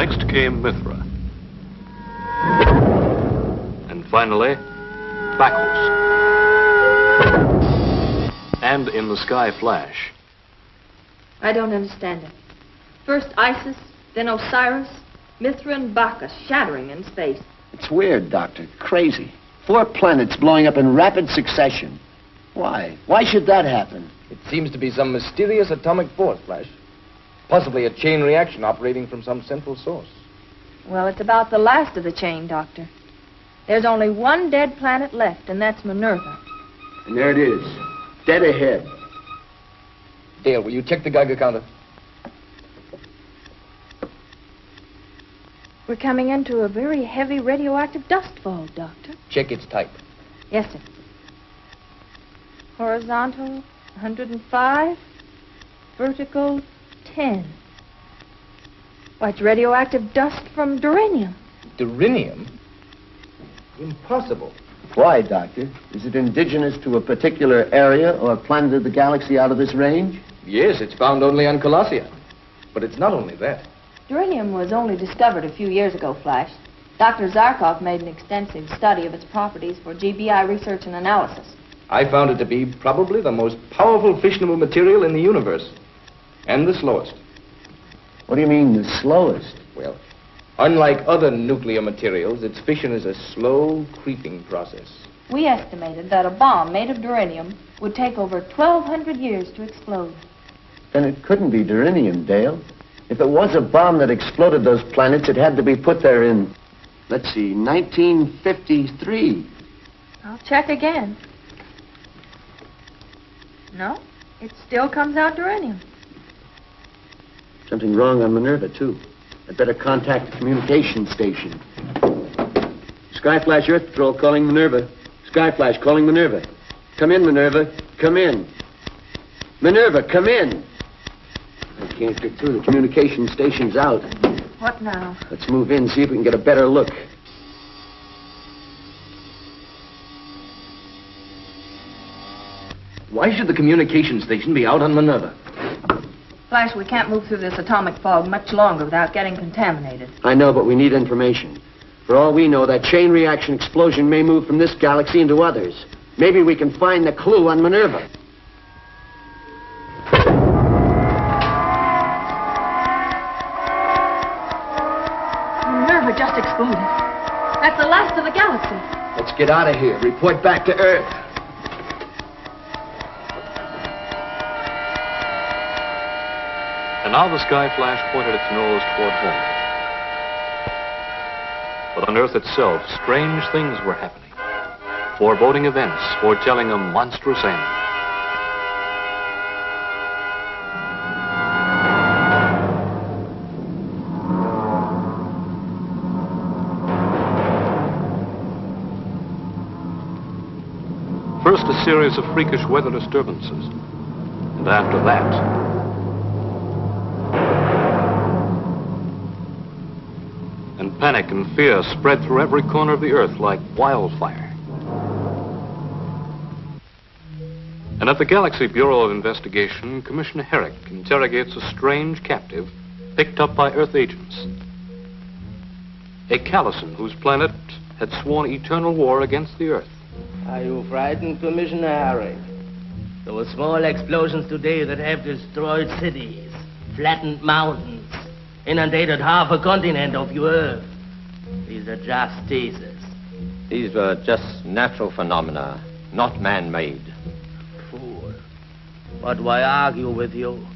Next came Mithra. And finally, Bacchus. And in the sky flash. I don't understand it. First Isis, then Osiris, Mithra and Bacchus shattering in space. It's weird, Doctor. Crazy. 4 planets blowing up in rapid succession. Why? Why should that happen? It seems to be some mysterious atomic force, Flash. Possibly a chain reaction operating from some central source. Well, it's about the last of the chain, Doctor. There's only one dead planet left, and that's Minerva. And there it is. Dead ahead. Dale, will you check the Geiger counter? We're coming into a very heavy radioactive dust fog, Doctor. Check its type. Yes, sir. Horizontal, 105. Vertical, 10. Why, it's radioactive dust from duranium. Duranium? Impossible. Why, Doctor? Is it indigenous to a particular area or planet of the galaxy out of this range? Yes, it's found only on Colossia. But it's not only that. Duranium was only discovered a few years ago, Flash. Dr. Zarkov made an extensive study of its properties for GBI research and analysis. I found it to be probably the most powerful fissionable material in the universe. And the slowest. What do you mean, the slowest? Well, unlike other nuclear materials, its fission is a slow, creeping process. We estimated that a bomb made of duranium would take over 1,200 years to explode. Then it couldn't be duranium, Dale. If it was a bomb that exploded those planets, it had to be put there in, let's see, 1953. I'll check again. No, it still comes out duranium. Something wrong on Minerva, too. I'd better contact the communication station. Skyflash Earth Patrol calling Minerva. Skyflash calling Minerva. Come in, Minerva. Come in. Minerva, come in. I can't get through. The communication station's out. What now? Let's move in, see if we can get a better look. Why should the communication station be out on Minerva? Flash, we can't move through this atomic fog much longer without getting contaminated. I know, but we need information. For all we know, that chain reaction explosion may move from this galaxy into others. Maybe we can find the clue on Minerva. Minerva just exploded. That's the last of the galaxy. Let's get out of here. Report back to Earth. And now the sky flash pointed its nose toward home. But on Earth itself, strange things were happening. Foreboding events foretelling a monstrous end. First, a series of freakish weather disturbances. And after that, and panic and fear spread through every corner of the Earth like wildfire. And at the Galactic Bureau of Investigation, Commissioner Herrick interrogates a strange captive picked up by Earth agents. A Callison whose planet had sworn eternal war against the Earth. Are you frightened, Commissioner Herrick? Those small explosions today that have destroyed cities, flattened mountains, inundated half a continent of your Earth. These are just teasers. These were just natural phenomena, not man-made. Fool. But why argue with you?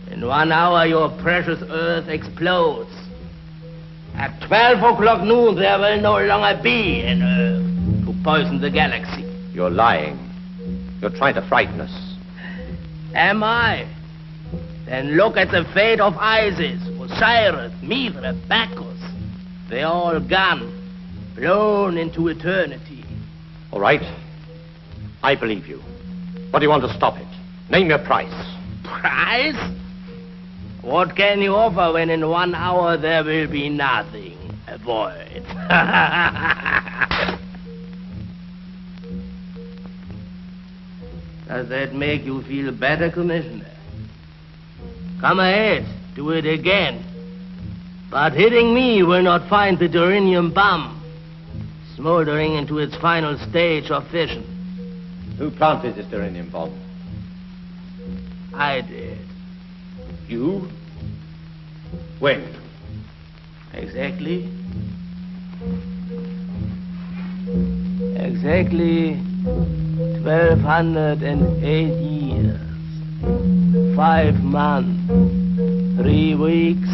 In 1 hour, your precious Earth explodes. At 12 o'clock noon, there will no longer be an Earth to poison the galaxy. You're lying. You're trying to frighten us. Am I? Then look at the fate of Isis, Osiris, Mithra, Bacchus. They're all gone, blown into eternity. All right. I believe you. But do you want to stop it? Name your price. Price? What can you offer when in 1 hour there will be nothing? A void. Does that make you feel better, Commissioner? Come ahead, do it again. But hitting me will not find the uranium bomb smoldering into its final stage of fission. Who planted this uranium bomb? I did. You? When? Exactly 1,208 years, 5 months, 3 weeks,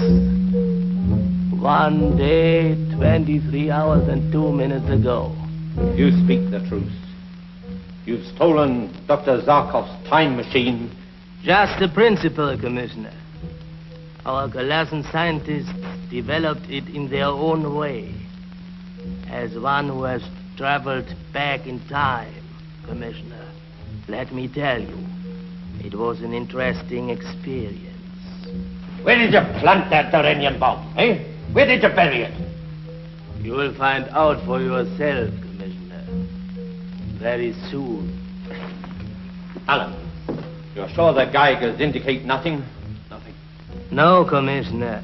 1 day, 23 hours, and 2 minutes ago. You speak the truth. You've stolen Dr. Zarkov's time machine. Just the principle, Commissioner. Our Galassan scientists developed it in their own way, as one who has traveled back in time, Commissioner. Let me tell you, it was an interesting experience. Where did you plant that uranium bomb, eh? Where did you bury it? You will find out for yourself, Commissioner, very soon. Alan, you're sure the Geigers indicate nothing? Nothing. No, Commissioner.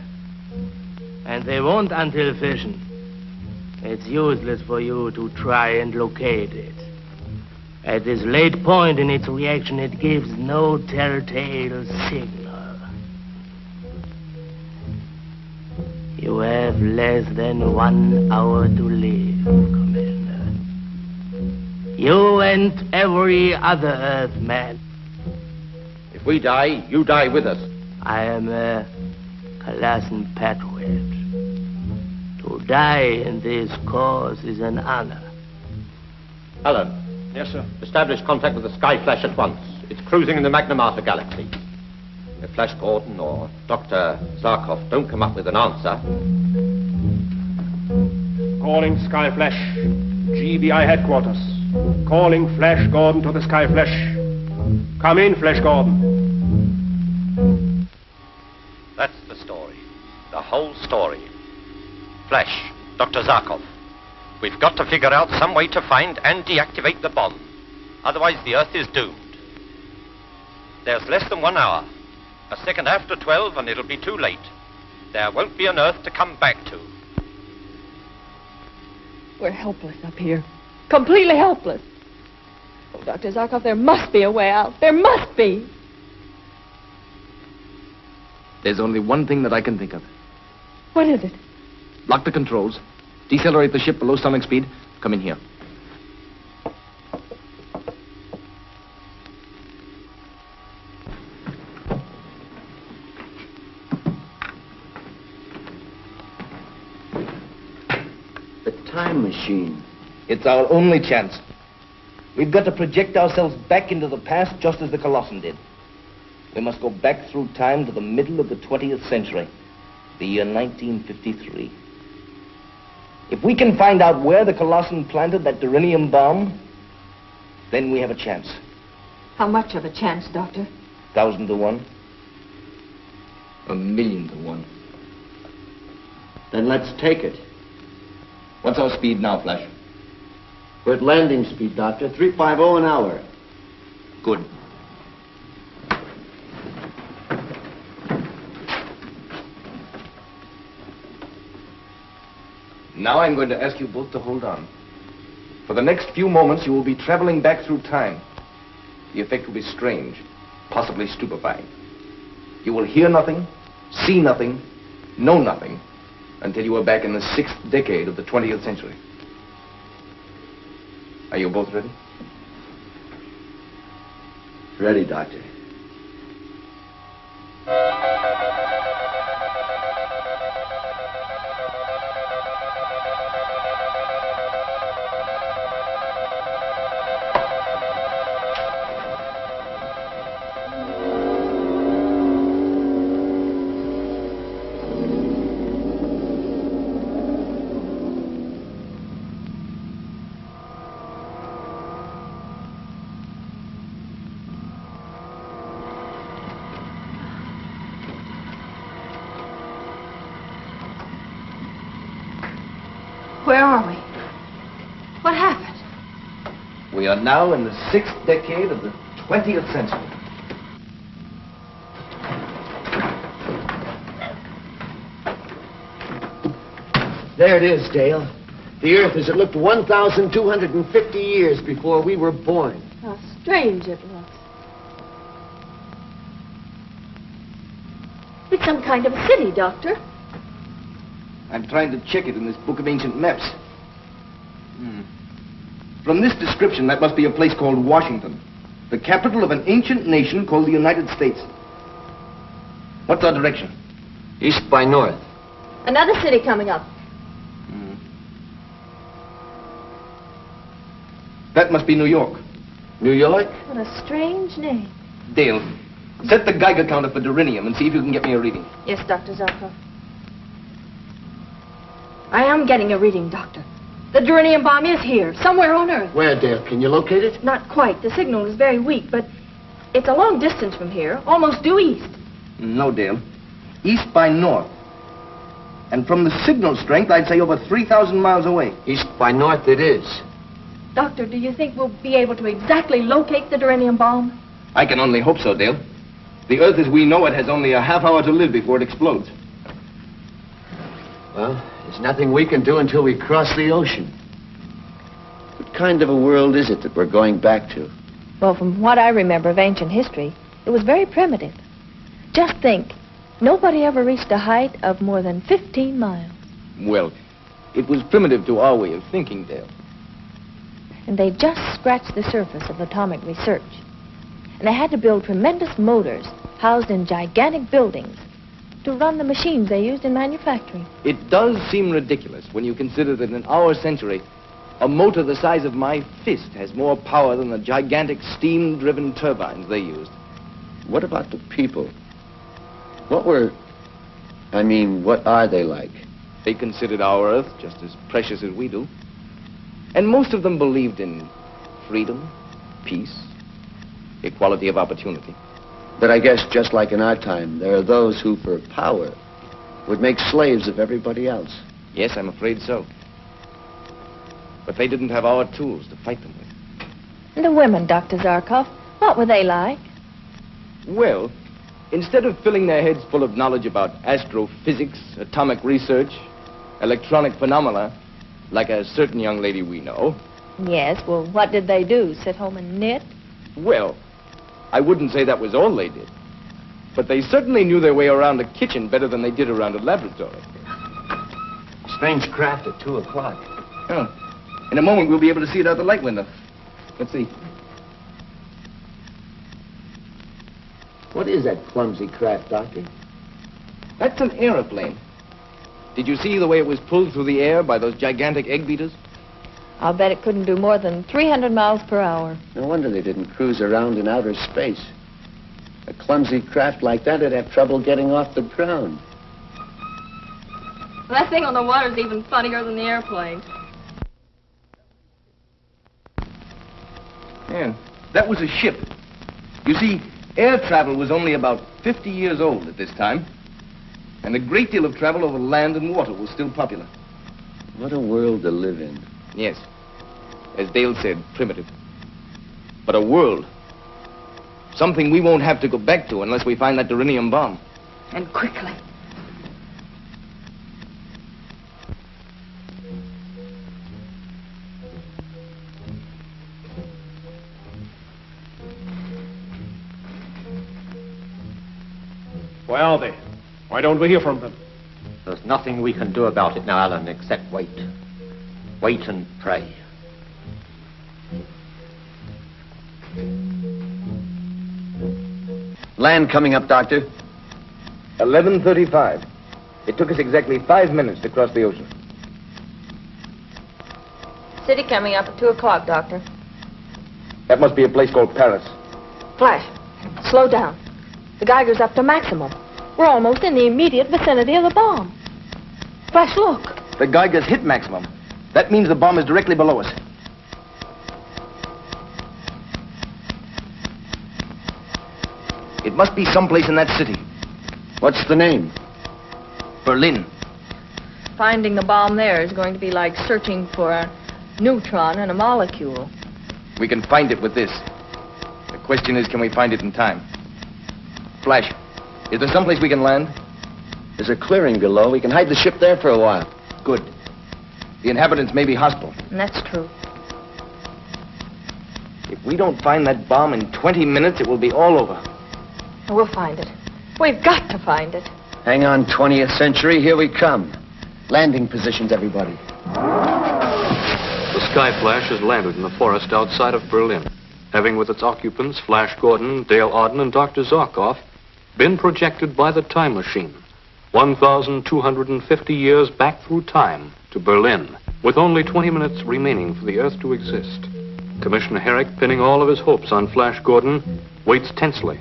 And they won't until fission. It's useless for you to try and locate it. At this late point in its reaction, it gives no telltale signal. You have less than 1 hour to live, Commissioner. You and every other Earthman. If we die, you die with us. I am a Galassan patriot. To die in this cause is an honor. Alan. Yes, sir. Establish contact with the Skyflash at once. It's cruising in the Magna Mater galaxy. If Flash Gordon or Dr. Zarkov don't come up with an answer... Calling Skyflash. GBI headquarters. Calling Flash Gordon to the Skyflash. Come in, Flash Gordon. That's the story. The whole story. Flash, Dr. Zarkov. We've got to figure out some way to find and deactivate the bomb. Otherwise, the Earth is doomed. There's less than 1 hour. A second after 12, and it'll be too late. There won't be an Earth to come back to. We're helpless up here. Completely helpless. Oh, Dr. Zarkov, there must be a way out. There must be. There's only one thing that I can think of. What is it? Lock the controls. Decelerate the ship below sonic speed. Come in here. The time machine. It's our only chance. We've got to project ourselves back into the past just as the Colossan did. We must go back through time to the middle of the 20th century, the year 1953. If we can find out where the Colossan planted that uranium bomb, then we have a chance. How much of a chance, Doctor? 1,000 to 1. 1,000,000 to 1. Then let's take it. What's our speed now, Flash? We're at landing speed, Doctor. 350 an hour. Good. Now I'm going to ask you both to hold on. For the next few moments, you will be traveling back through time. The effect will be strange, possibly stupefying. You will hear nothing, see nothing, know nothing, until you are back in the 6th decade of the 20th century. Are you both ready? Ready, Doctor. Where are we? What happened? We are now in the 6th decade of the 20th century. There it is, Dale. The Earth as it looked 1,250 years before we were born. How strange it looks. It's some kind of a city, Doctor. I'm trying to check it in this book of ancient maps. From this description, that must be a place called Washington, the capital of an ancient nation called the United States. What's our direction? East by north. Another city coming up. That must be New York. New York? What a strange name. Dale, set the Geiger counter for Durinium and see if you can get me a reading. Yes, Dr. Zarkov. I am getting a reading, Doctor. The Durinium bomb is here, somewhere on Earth. Where, Dale? Can you locate it? Not quite. The signal is very weak, but it's a long distance from here, almost due east. No, Dale. East by north. And from the signal strength, I'd say over 3,000 miles away. East by north it is. Doctor, do you think we'll be able to exactly locate the Durinium bomb? I can only hope so, Dale. The Earth as we know it has only a half hour to live before it explodes. Well, there's nothing we can do until we cross the ocean. What kind of a world is it that we're going back to? Well, from what I remember of ancient history, it was very primitive. Just think, nobody ever reached a height of more than 15 miles. Well, it was primitive to our way of thinking, Dale. And they just scratched the surface of atomic research. And they had to build tremendous motors housed in gigantic buildings to run the machines they used in manufacturing. It does seem ridiculous when you consider that in our century, a motor the size of my fist has more power than the gigantic steam-driven turbines they used. What about the people? What are they like? They considered our Earth just as precious as we do. And most of them believed in freedom, peace, equality of opportunity. But I guess just like in our time, there are those who, for power, would make slaves of everybody else. Yes, I'm afraid so. But they didn't have our tools to fight them with. And the women, Dr. Zarkov, what were they like? Well, instead of filling their heads full of knowledge about astrophysics, atomic research, electronic phenomena, like a certain young lady we know. Yes, well, what did they do? Sit home and knit? Well, I wouldn't say that was all they did. But they certainly knew their way around a kitchen better than they did around a laboratory. Strange craft at 2 o'clock. Oh. In a moment, we'll be able to see it out the light window. Let's see. What is that clumsy craft, Doctor? That's an aeroplane. Did you see the way it was pulled through the air by those gigantic egg beaters? I'll bet it couldn't do more than 300 miles per hour. No wonder they didn't cruise around in outer space. A clumsy craft like that would have trouble getting off the ground. Well, that thing on the water is even funnier than the airplane. Yeah, that was a ship. You see, air travel was only about 50 years old at this time. And a great deal of travel over land and water was still popular. What a world to live in. Yes. As Dale said, primitive. But a world. Something we won't have to go back to unless we find that Durinium bomb. And quickly. Where are they? Why don't we hear from them? There's nothing we can do about it now, Alan, except wait. Wait and pray. Land coming up, Doctor. 11:35. It took us exactly 5 minutes to cross the ocean. City coming up at 2 o'clock, Doctor. That must be a place called Paris. Flash, slow down. The Geiger's up to maximum. We're almost in the immediate vicinity of the bomb. Flash, look. The Geiger's hit maximum. That means the bomb is directly below us. It must be someplace in that city. What's the name? Berlin. Finding the bomb there is going to be like searching for a neutron in a molecule. We can find it with this. The question is, can we find it in time? Flash, is there someplace we can land? There's a clearing below. We can hide the ship there for a while. Good. The inhabitants may be hostile. And that's true. If we don't find that bomb in 20 minutes, it will be all over. We'll find it. We've got to find it. Hang on, 20th century. Here we come. Landing positions, everybody. The Sky Flash has landed in the forest outside of Berlin, having with its occupants Flash Gordon, Dale Auden, and Dr. Zarkov been projected by the time machine 1,250 years back through time to Berlin, with only 20 minutes remaining for the Earth to exist. Commissioner Herrick, pinning all of his hopes on Flash Gordon, waits tensely,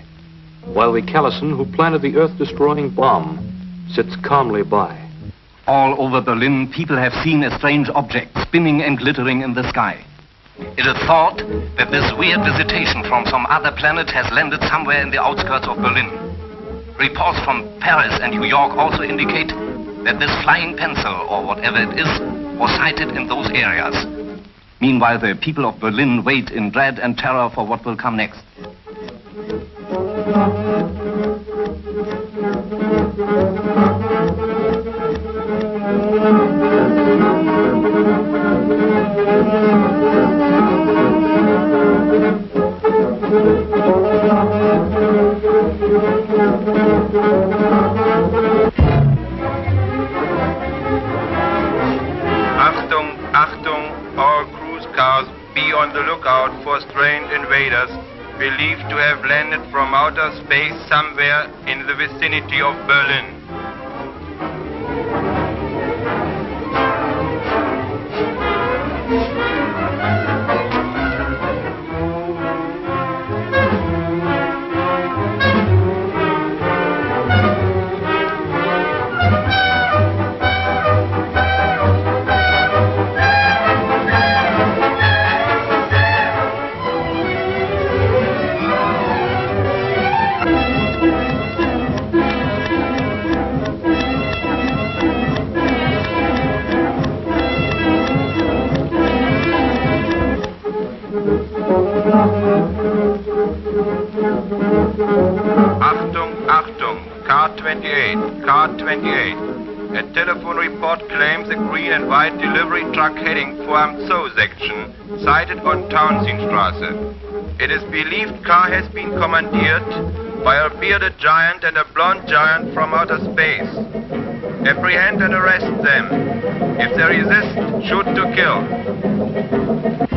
while the Callison who planted the Earth-destroying bomb sits calmly by. All over Berlin, people have seen a strange object spinning and glittering in the sky. It is thought that this weird visitation from some other planet has landed somewhere in the outskirts of Berlin. Reports from Paris and New York also indicate that this flying pencil, or whatever it is, was sighted in those areas. Meanwhile, the people of Berlin wait in dread and terror for what will come next. Achtung, Achtung, all cruise cars, be on the lookout for strange invaders believed to have landed from outer space somewhere in the vicinity of Berlin. Achtung, Achtung, car 28, car 28. A telephone report claims a green and white delivery truck heading for Amzow section, sighted on Townsendstraße. It is believed car has been commandeered by a bearded giant and a blonde giant from outer space. Apprehend and arrest them. If they resist, shoot to kill.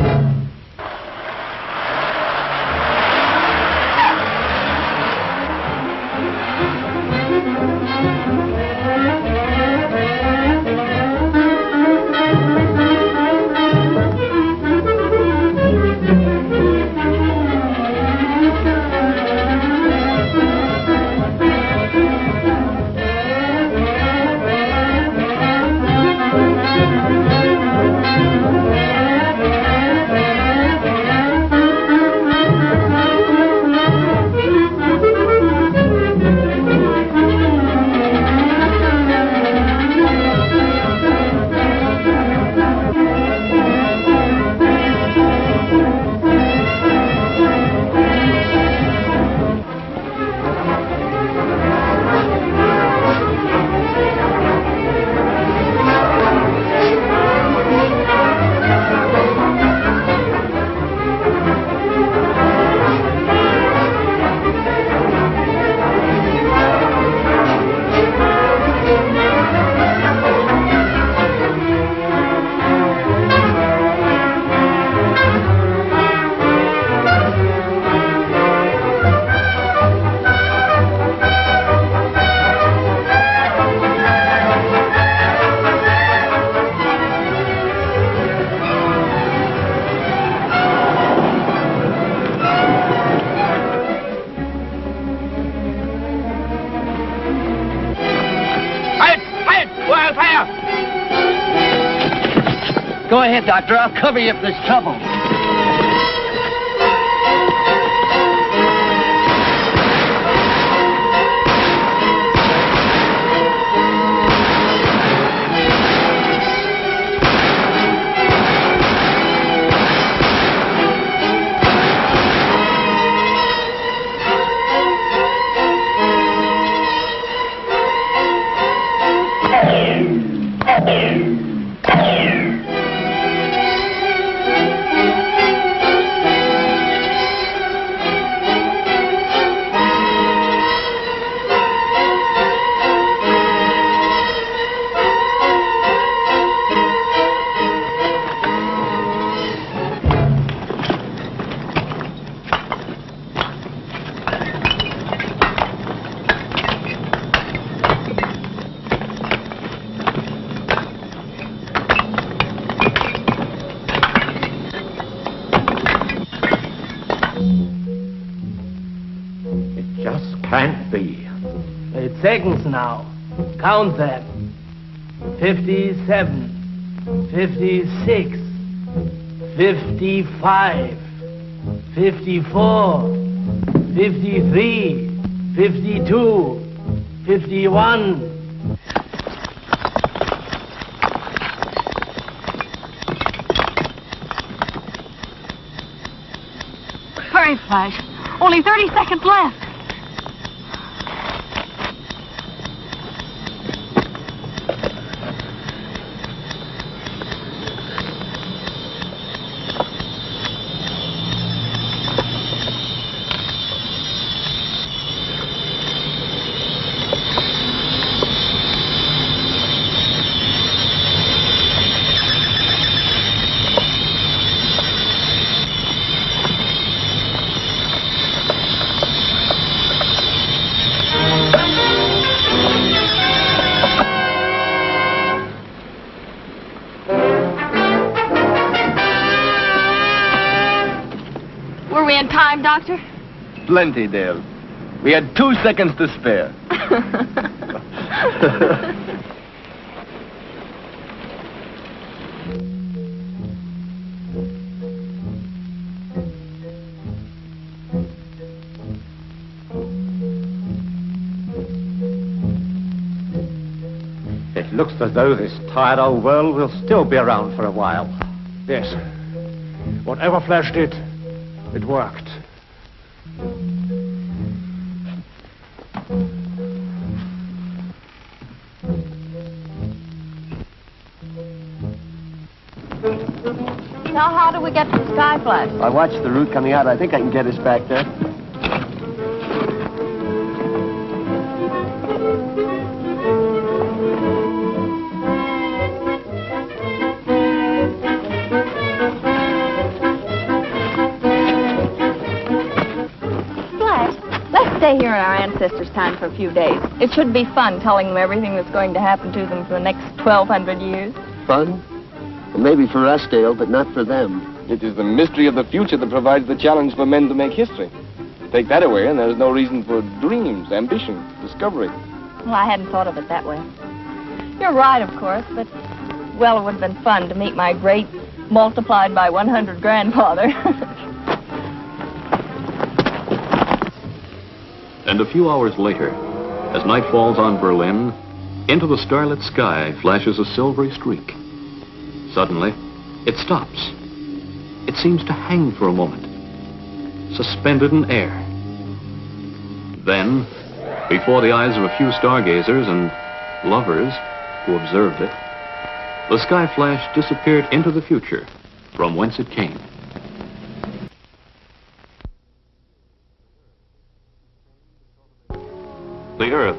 Go ahead, Doctor. I'll cover you if there's trouble. seconds now. Count them. 57, 56, 55, 54, 53, 52, 51. Hurry, Flash. Only 30 seconds left. Were we in time, Doctor? Plenty, Dale. We had 2 seconds to spare. It looks as though this tired old world will still be around for a while. Yes. Whatever Flash did, it worked. Now, how do we get to the Sky Flash? I watched the route coming out. I think I can get us back there. Stay here in our ancestors' time for a few days. It should be fun telling them everything that's going to happen to them for the next 1,200 years. Fun? Well, maybe for us, Dale, but not for them. It is the mystery of the future that provides the challenge for men to make history. Take that away, and there's no reason for dreams, ambition, discovery. Well, I hadn't thought of it that way. You're right, of course, but, well, it would have been fun to meet my great multiplied by 100 grandfather. And a few hours later, as night falls on Berlin, into the starlit sky flashes a silvery streak. Suddenly, it stops. It seems to hang for a moment, suspended in air. Then, before the eyes of a few stargazers and lovers who observed it, the sky flash disappeared into the future from whence it came. The Earth,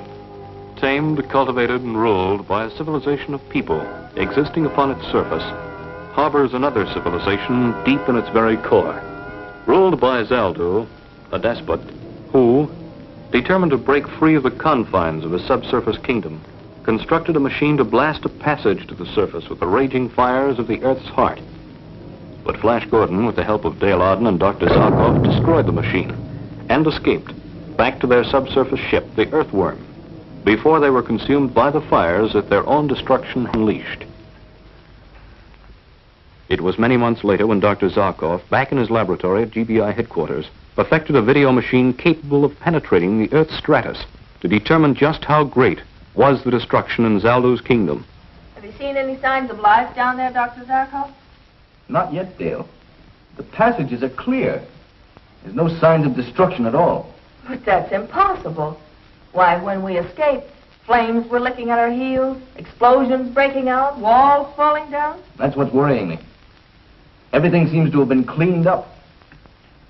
tamed, cultivated, and ruled by a civilization of people existing upon its surface, harbors another civilization deep in its very core, ruled by Zaldu, a despot, who, determined to break free of the confines of his subsurface kingdom, constructed a machine to blast a passage to the surface with the raging fires of the Earth's heart. But Flash Gordon, with the help of Dale Arden and Dr. Zarkov, destroyed the machine and escaped back to their subsurface ship, the Earthworm, before they were consumed by the fires that their own destruction unleashed. It was many months later when Dr. Zarkov, back in his laboratory at GBI headquarters, perfected a video machine capable of penetrating the Earth's stratus to determine just how great was the destruction in Zaldu's kingdom. Have you seen any signs of life down there, Dr. Zarkov? Not yet, Dale. The passages are clear. There's no signs of destruction at all. But that's impossible. Why, when we escaped, flames were licking at our heels, explosions breaking out, walls falling down. That's what's worrying me. Everything seems to have been cleaned up.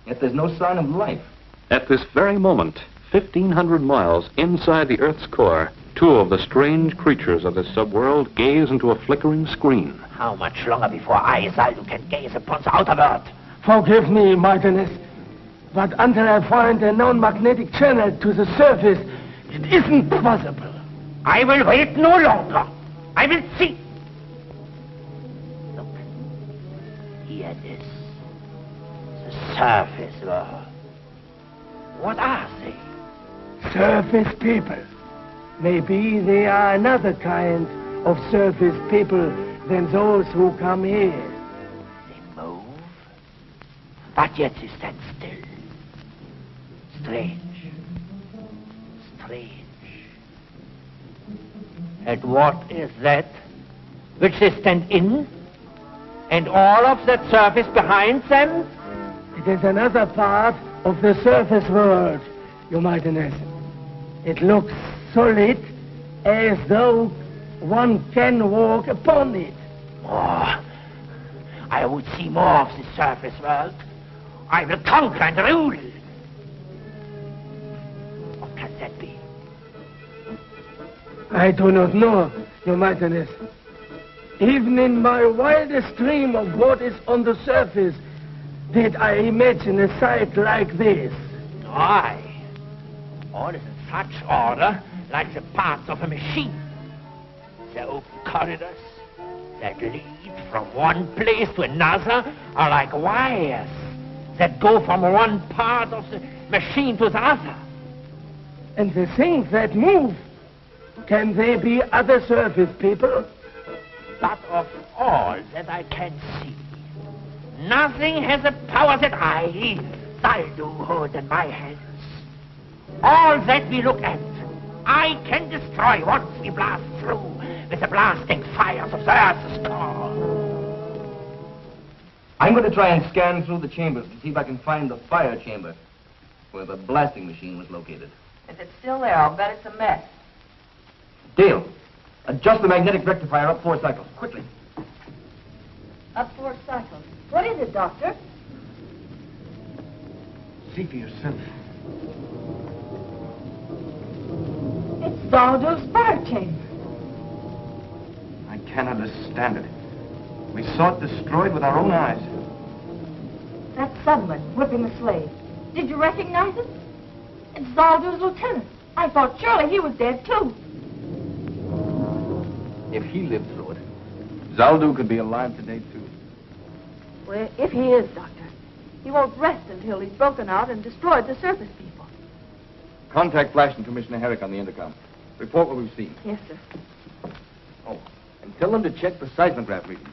Yet there's no sign of life. At this very moment, 1,500 miles inside the Earth's core, two of the strange creatures of this subworld gaze into a flickering screen. How much longer before I, Zaldu, can gaze upon the outer world? Forgive me, Martinez, but until I find a known magnetic channel to the surface, it isn't possible. I will wait no longer. I will see. Look. Here it is. The surface world. What are they? Surface people. Maybe they are another kind of surface people than those who come here. They move, but yet they stand still. Strange. Strange. And what is that which they stand in? And all of that surface behind them? It is another part of the surface world, Your Mightiness. It looks solid, as though one can walk upon it. Oh, I would see more of the surface world. I will conquer and rule. What can that be? I do not know, Your Mightiness. Even in my wildest dream of what is on the surface, did I imagine a sight like this. Aye. All is in such order, like the parts of a machine. The open corridors that lead from one place to another are like wires that go from one part of the machine to the other. And the things that move, can they be other surface people? But of all that I can see, nothing has the power that I, Zaldu, hold in my hands. All that we look at, I can destroy once we blast through with the blasting fires of the Earth's core. I'm going to try and scan through the chambers to see if I can find the fire chamber where the blasting machine was located. If it's still there, I'll bet it's a mess. Dale, adjust the magnetic rectifier up 4 cycles, quickly. Up 4 cycles. What is it, Doctor? See for yourself. It's Zaldu's fire chamber. I can't understand it. We saw it destroyed with our own eyes. That subman whipping the slave. Did you recognize it? It's Zaldu's lieutenant. I thought surely he was dead, too. If he lived through it, Zaldu could be alive today, too. Well, if he is, Doctor, he won't rest until he's broken out and destroyed the surface people. Contact Flash and Commissioner Herrick on the intercom. Report what we've seen. Yes, sir. Oh, and tell them to check the seismograph readings.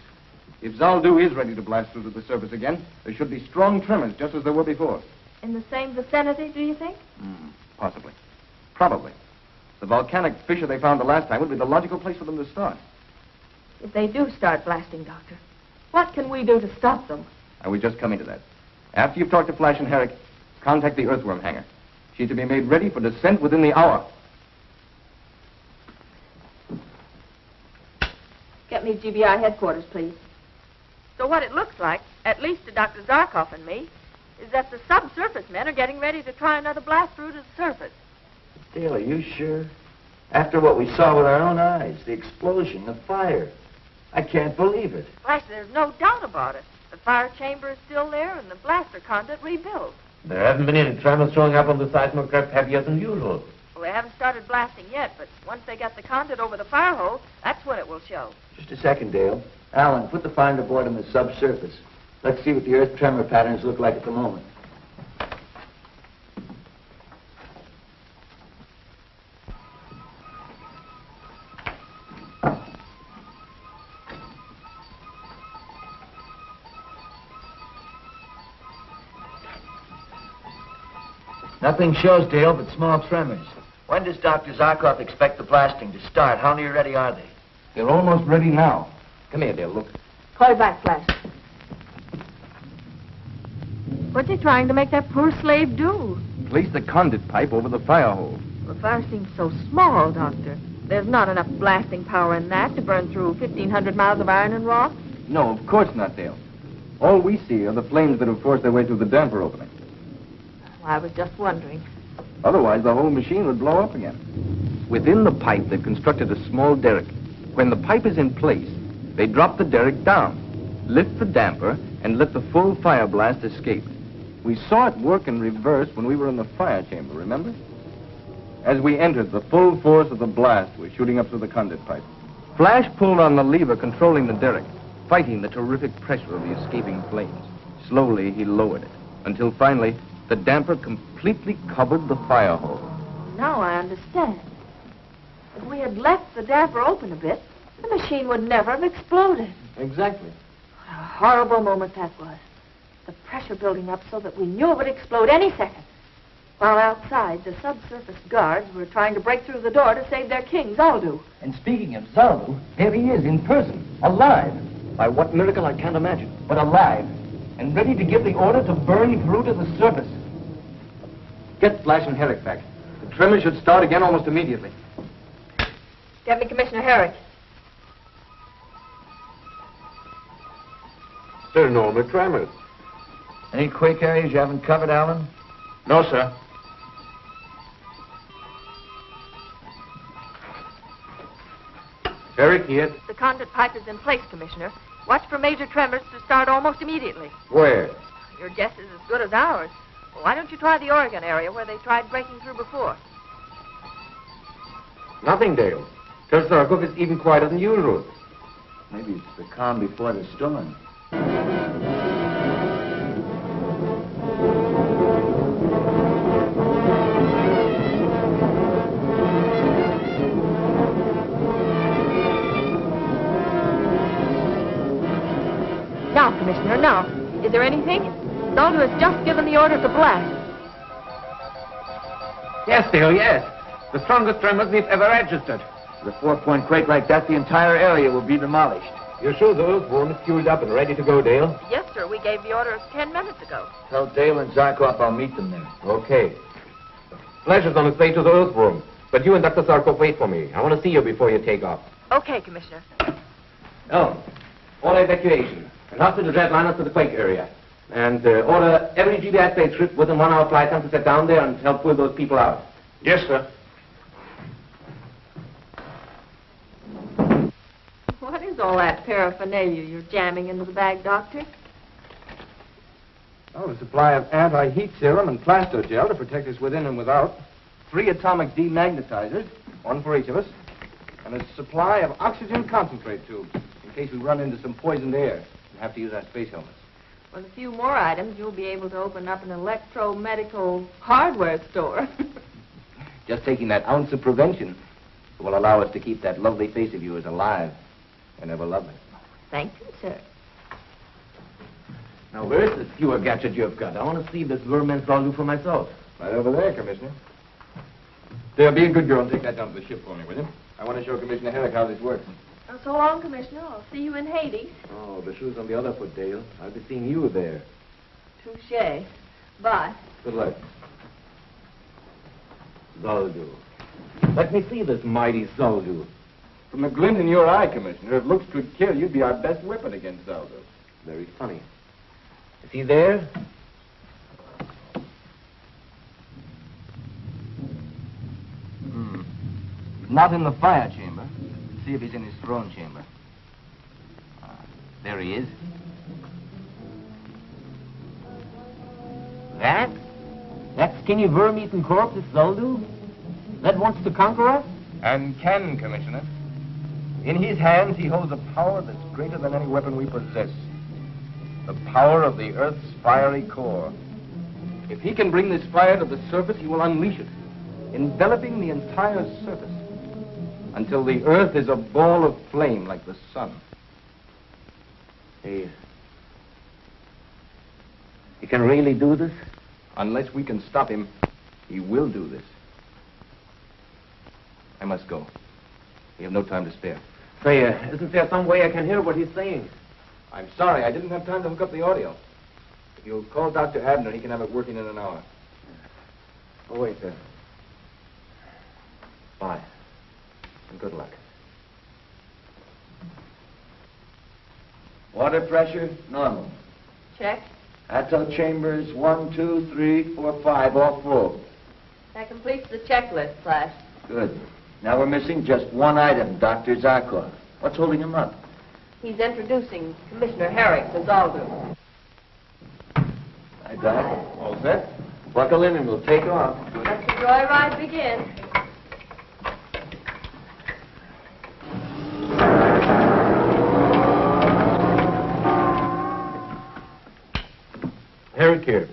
If Zaldu is ready to blast through to the surface again, there should be strong tremors, just as there were before. In the same vicinity, do you think? Possibly. Probably. The volcanic fissure they found the last time would be the logical place for them to start. If they do start blasting, Doctor, what can we do to stop them? I was just coming to that. After you've talked to Flash and Herrick, contact the earthworm hangar. She's to be made ready for descent within the hour. Get me GBI headquarters, please. So what it looks like, at least to Dr. Zarkov and me, is that the subsurface men are getting ready to try another blast through to the surface. Dale, are you sure? After what we saw with our own eyes, the explosion, the fire. I can't believe it. Flash, there's no doubt about it. The fire chamber is still there and the blaster conduit rebuilt. There haven't been any tremors showing up on the seismograph heavier than usual. Well, they haven't started blasting yet, but once they get the conduit over the fire hole, that's when it will show. Just a second, Dale. Alan, put the finder board on the subsurface. Let's see what the earth tremor patterns look like at the moment. Nothing shows, Dale, but small tremors. When does Dr. Zarkov expect the blasting to start? How near ready are they? They're almost ready now. Come here, Dale, look. Call back, Flash. What's he trying to make that poor slave do? Place the conduit pipe over the fire hole. The fire seems so small, Doctor. There's not enough blasting power in that to burn through 1,500 miles of iron and rock. No, of course not, Dale. All we see are the flames that have forced their way through the damper opening. I was just wondering. Otherwise, the whole machine would blow up again. Within the pipe, they've constructed a small derrick. When the pipe is in place, they drop the derrick down, lift the damper, and let the full fire blast escape. We saw it work in reverse when we were in the fire chamber, remember? As we entered, the full force of the blast was shooting up through the conduit pipe. Flash pulled on the lever controlling the derrick, fighting the terrific pressure of the escaping flames. Slowly, he lowered it, until finally, the damper completely covered the fire hole. Now I understand. If we had left the damper open a bit, the machine would never have exploded. Exactly. What a horrible moment that was. The pressure building up so that we knew it would explode any second. While outside, the subsurface guards were trying to break through the door to save their king, Zaldu. And speaking of Zaldu, here he is in person, alive. By what miracle I can't imagine, but alive. And ready to give the order to burn through to the surface. Get Flash and Herrick back. The tremor should start again almost immediately. Get me Commissioner Herrick. There are no more tremors. Any quake areas you haven't covered, Alan? No, sir. Herrick here. The conduit pipe is in place, Commissioner. Watch for major tremors to start almost immediately. Where? Your guess is as good as ours. Well, why don't you try the Oregon area where they tried breaking through before? Nothing, Dale. Tell Zarkov it's even quieter than usual. Maybe it's the calm before the storm. Now, Commissioner, now. Is there anything? Zaldu has just given the order to blast. Yes, Dale, yes. The strongest tremors we've ever registered. With a 4-point quake like that, the entire area will be demolished. You're sure the earthworm is fueled up and ready to go, Dale? Yes, sir. We gave the order 10 minutes ago. Tell Dale and Zarkov I'll meet them there. Okay. Flash is on his way to the earthworm, but you and Dr. Zarkov wait for me. I want to see you before you take off. Okay, Commissioner. Oh, order evacuation. And hospital jetliners to the quake area. And order every GBI spaceship within 1 hour flight time to set down there and help pull those people out. Yes, sir. What is all that paraphernalia you're jamming into the bag, Doctor? Oh, a supply of anti-heat serum and plaster gel to protect us within and without. 3 atomic demagnetizers, 1 for each of us. And a supply of oxygen concentrate tubes, in case we run into some poisoned air and have to use our space helmets. With a few more items, you'll be able to open up an electro-medical hardware store. Just taking that ounce of prevention will allow us to keep that lovely face of yours alive and ever lovely. Thank you, sir. Now, where's the skewer gadget you've got? I want to see this vermin Zaldu for myself. Right over there, Commissioner. There, be a good girl and take that down to the ship for me, will you? I want to show Commissioner Herrick how this works. So long, Commissioner. I'll see you in Hades. Oh, the shoe's on the other foot, Dale. I'll be seeing you there. Touché. Bye. Good luck. Zaldu. Let me see this mighty Zaldu. From the glint in your eye, Commissioner, if looks could kill, you'd be our best weapon against Zaldu. Very funny. Is he there? Not in the fire chamber. See if he's in his throne chamber. There he is. That skinny worm-eaten corpse is Zaldu? That wants to conquer us? And can, Commissioner. In his hands, he holds a power that's greater than any weapon we possess. The power of the Earth's fiery core. If he can bring this fire to the surface, he will unleash it, enveloping the entire surface, until the Earth is a ball of flame like the sun. He can really do this? Unless we can stop him, he will do this. I must go. We have no time to spare. Say, isn't there some way I can hear what he's saying? I'm sorry, I didn't have time to hook up the audio. If you'll call Dr. Abner, he can have it working in an hour. Oh, wait, sir. Bye. And good luck. Water pressure, normal. Check. Ato chambers, 1, 2, 3, 4, 5, all full. That completes the checklist, Flash. Good. Now we're missing just one item, Dr. Zarkov. What's holding him up? He's introducing Commissioner Herrick to Zaldu. Hi, Doc. All set? Buckle in and we'll take off. Let the joyride begin. Herrick here.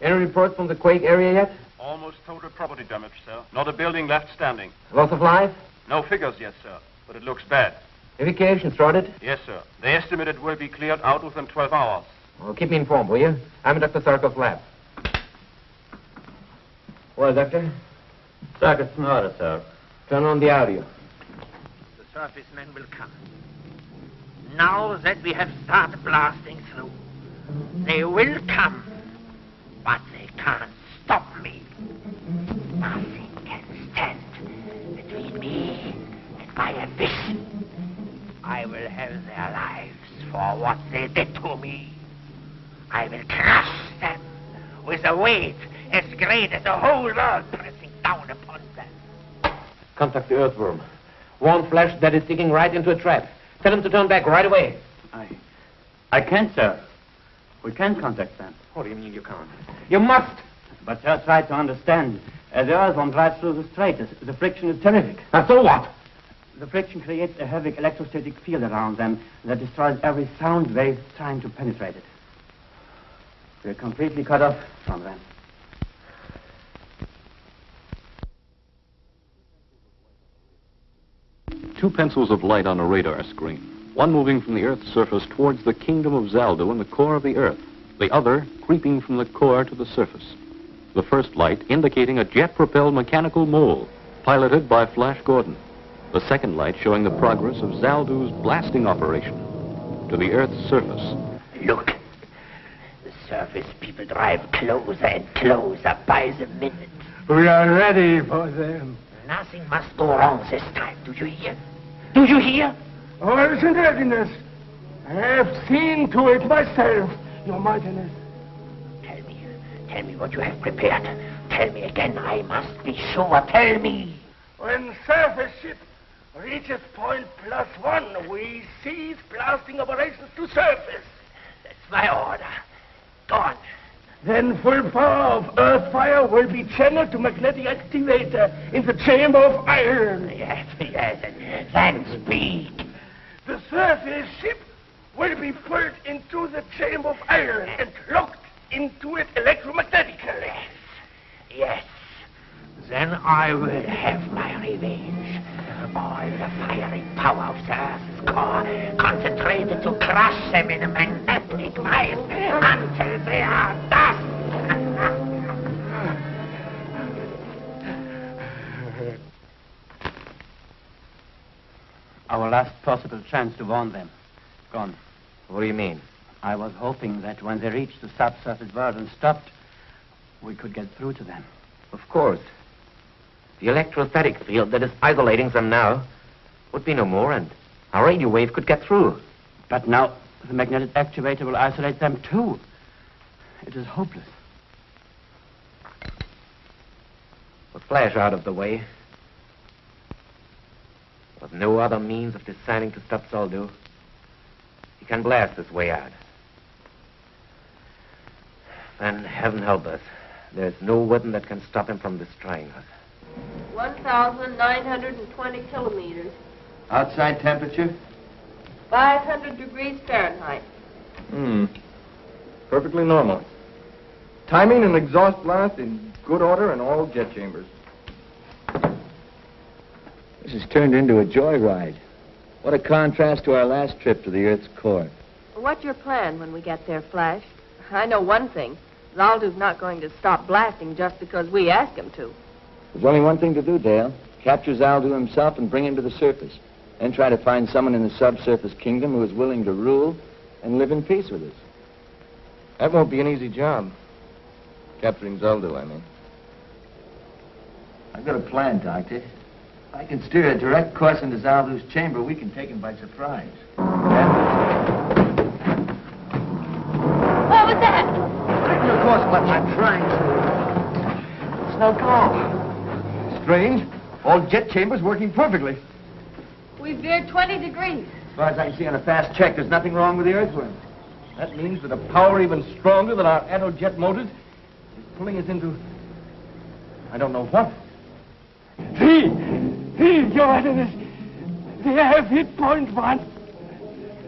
Any reports from the quake area yet? Almost total property damage, sir. Not a building left standing. Loss of life? No figures yet, sir, but it looks bad. Evacuation started? Yes, sir. They estimate it will be cleared out within 12 hours. Well, keep me informed, will you? I'm in Dr. Zarkov's lab. Well, Doctor? Circuit's in order, sir. Turn on the audio. The surface men will come. Now that we have started blasting through, they will come, but they can't stop me. Nothing can stand between me and my ambition. I will have their lives for what they did to me. I will crush them with a weight as great as the whole world pressing down upon them. Contact the earthworm. Warn Flash that it's digging right into a trap. Tell him to turn back right away. I can't, sir. We can't contact them. What do you mean you can't? You must! But, sir, try to understand. As the earthworm drives through the strait, the friction is terrific. And so what? The friction creates a heavy electrostatic field around them that destroys every sound wave trying to penetrate it. We're completely cut off from them. Two pencils of light on a radar screen. One moving from the Earth's surface towards the kingdom of Zaldo in the core of the Earth. The other creeping from the core to the surface. The first light indicating a jet-propelled mechanical mole piloted by Flash Gordon. The second light showing the progress of Zaldo's blasting operation to the Earth's surface. Look. The surface people drive closer and closer by the minute. We are ready for them. Nothing must go wrong this time. Do you hear? Do you hear? All is in readiness. I have seen to it myself, Your Mightiness. Tell me what you have prepared. Tell me again. I must be sure. Tell me. When surface ship reaches point +1, we cease blasting operations to surface. That's my order. Go on. Then full power of earth fire will be channeled to magnetic activator in the chamber of iron. Yes, and then speak. The surface ship will be pulled into the chamber of iron and locked into it electromagnetically. Yes. Then I will have my revenge. All the fiery power of the Earth's core concentrated to crush them in a magnetic vice until they are dust. Our last possible chance to warn them. Gone. What do you mean? I was hoping that when they reached the subsurface world and stopped, we could get through to them. Of course. The electrostatic field that is isolating them now would be no more, and our radio wave could get through. But now the magnetic activator will isolate them too. It is hopeless. With Flash out of the way, with no other means of deciding to stop Zaldo, he can blast his way out. Then heaven help us, there's no weapon that can stop him from destroying us. 1,920 kilometers. Outside temperature? 500 degrees Fahrenheit. Perfectly normal. Timing and exhaust blast in good order in all jet chambers. This has turned into a joyride. What a contrast to our last trip to the Earth's core. What's your plan when we get there, Flash? I know one thing. Zaldo's not going to stop blasting just because we ask him to. There's only one thing to do, Dale. Capture Zaldo himself and bring him to the surface. Then try to find someone in the subsurface kingdom who is willing to rule and live in peace with us. That won't be an easy job. Capturing Zaldo, I mean. I've got a plan, Doctor. If I can steer a direct course into Zaldo's chamber, we can take him by surprise. What was that? Of course, what I'm trying to. It's no call. Strange. All jet chambers working perfectly. We veered 20 degrees. As far as I can see on a fast check, there's nothing wrong with the earthworm. That means that a power even stronger than our aerojet motors is pulling us into... I don't know what. See, Your Highness, they have hit point 1.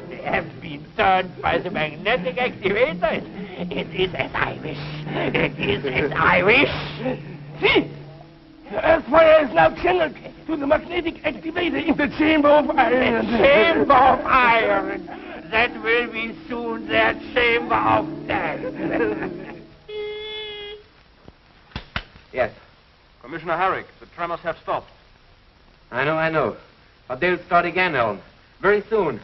They have been turned by the magnetic activator. It is as I wish. It is as I wish. See, the earth fire is now channeled to to the magnetic activator in the chamber of iron. The chamber of iron. That will be soon their chamber of death. Yes. Commissioner Herrick, the tremors have stopped. I know. But they'll start again, Ellen. Very soon.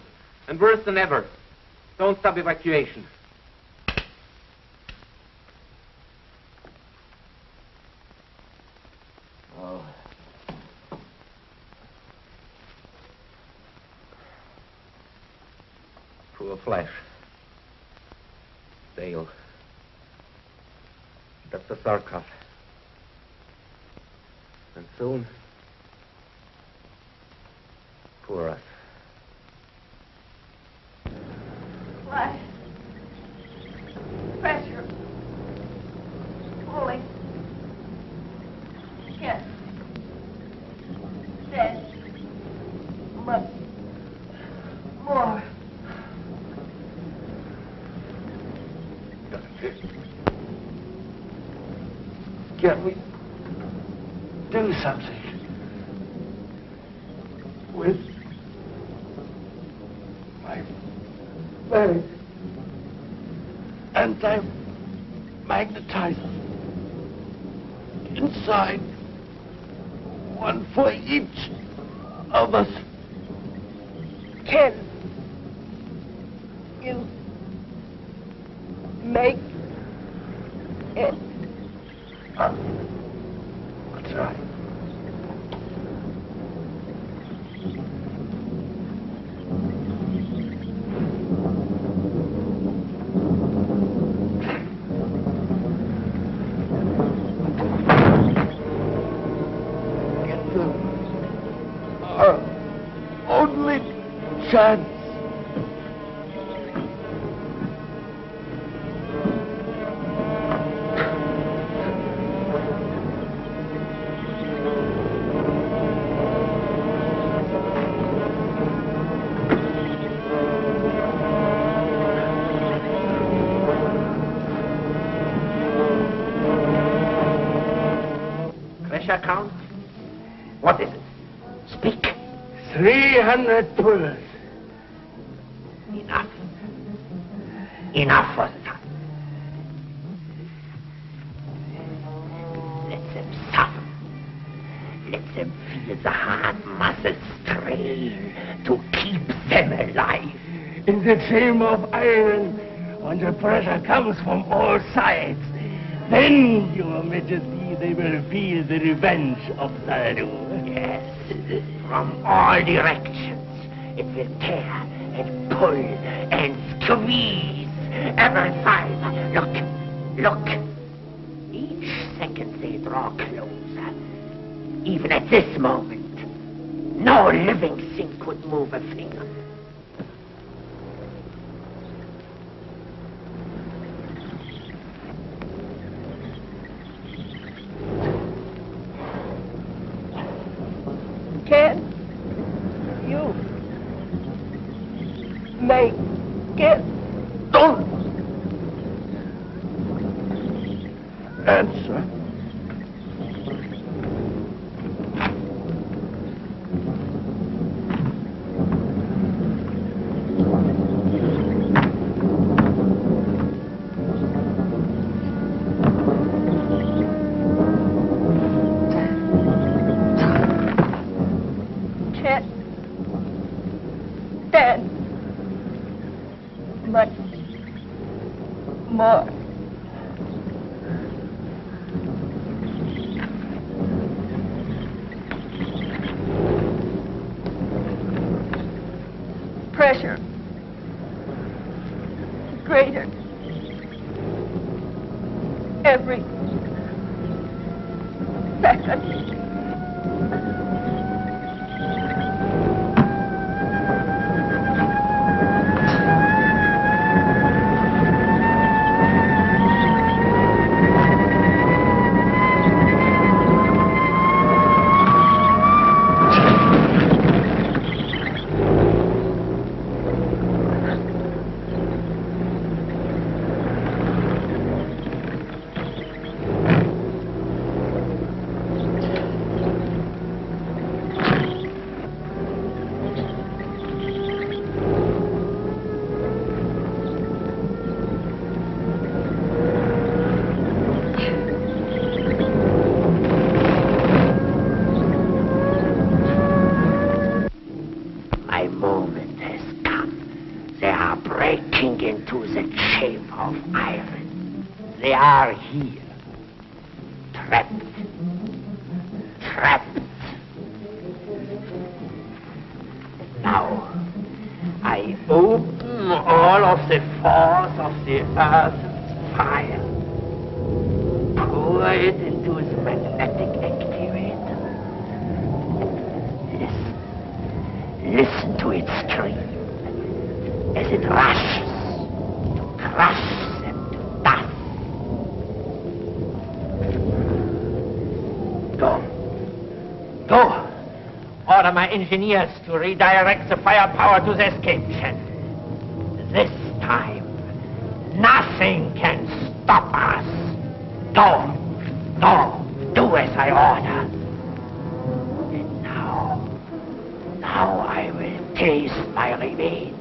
And worse than ever. Don't stop evacuation. Oh. Poor Flash. Dale. Dr. Zarkov. And soon, poor us. Flash. Pressure. Pulling. Yes. Dead. Much more. Can we do something with my very anti-magnetizer inside, one for each of us? Can you make it? That's right. Our only chance. Pressure count? What is it? Speak. 300 pullers. Enough. Enough for the time. Let them suffer. Let them feel the hard muscles strain to keep them alive. In the chamber of iron, when the pressure comes from all sides, then, Your Majesty, they will feel the revenge of Zardu. Yes, from all directions. It will tear and pull and squeeze every fiber. Look. Each second they draw closer. Even at this moment, no living thing could move a finger. Can you make it? Don't answer. Dead. Much more. Pressure. Greater. Every second. moment has come. They are breaking into the chamber of iron. They are here. Trapped. Trapped. Now, I open all of the force of the earth's fire. Pour it into the magnetic activator. Listen to it scream as it rushes to crush them to dust. Go. Order my engineers to redirect the firepower to the escape channel. This time, nothing can stop us. Go. Do as I order. And now I will taste my revenge.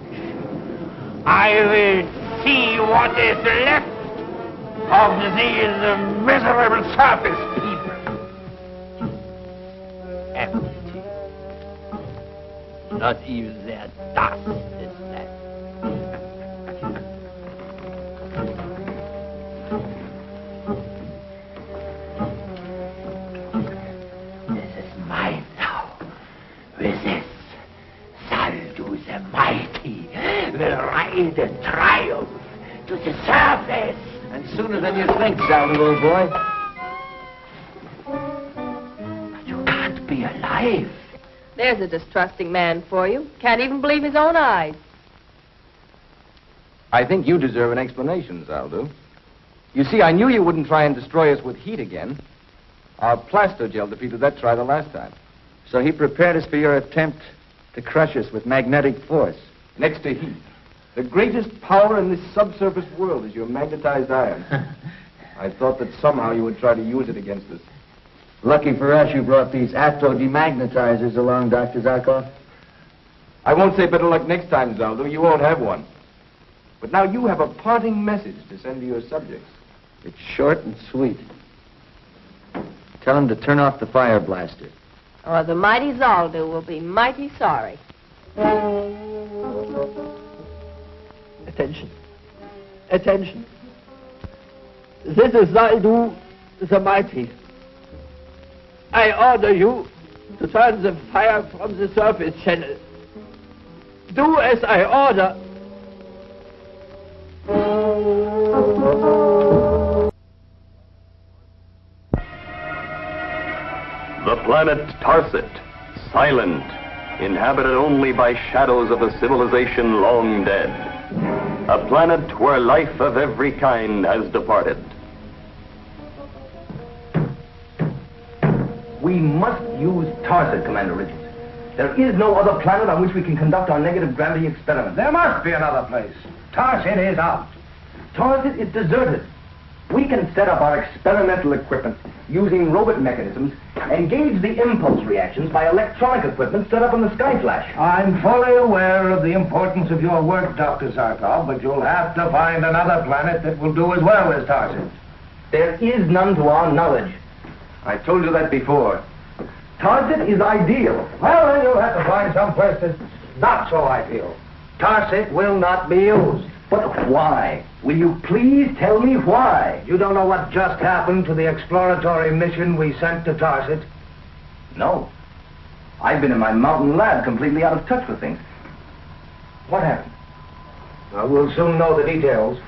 I will see what is left of these miserable surface people. Empty. Not even their dust is left. This is mine now. With this, Zaldu the Mighty will ride in triumph to the surface. And sooner than you think, Zaldu, old boy. But you can't be alive. There's a distrusting man for you. Can't even believe his own eyes. I think you deserve an explanation, Zaldu. You see, I knew you wouldn't try and destroy us with heat again. Our plaster gel defeated that try the last time. So he prepared us for your attempt to crush us with magnetic force. Next to heat. The greatest power in this subsurface world is your magnetized iron. I thought that somehow you would try to use it against us. Lucky for us you brought these atto-demagnetizers along, Dr. Zarkov. I won't say better luck next time, Zaldu. You won't have one. But now you have a parting message to send to your subjects. It's short and sweet. Tell them to turn off the fire blaster. Or the mighty Zaldu will be mighty sorry. Attention. Attention. This is Zaldu the Mighty. I order you to turn the fire from the surface channel. Do as I order. The planet Tarset, silent, inhabited only by shadows of a civilization long dead. A planet where life of every kind has departed. We must use Tarset, Commander Richards. There is no other planet on which we can conduct our negative gravity experiments. There must be another place. Tarset is out. Tarset is deserted. We can set up our experimental equipment using robot mechanisms and gauge the impulse reactions by electronic equipment set up in the Skyflash. I'm fully aware of the importance of your work, Dr. Zarkov, but you'll have to find another planet that will do as well as Tarset. There is none to our knowledge. I told you that before. Tarset is ideal. Well, then you'll have to find some place that's not so ideal. Tarset will not be used. But why? Will you please tell me why? You don't know what just happened to the exploratory mission we sent to Tarset? No. I've been in my mountain lab completely out of touch with things. What happened? Well, we'll soon know the details.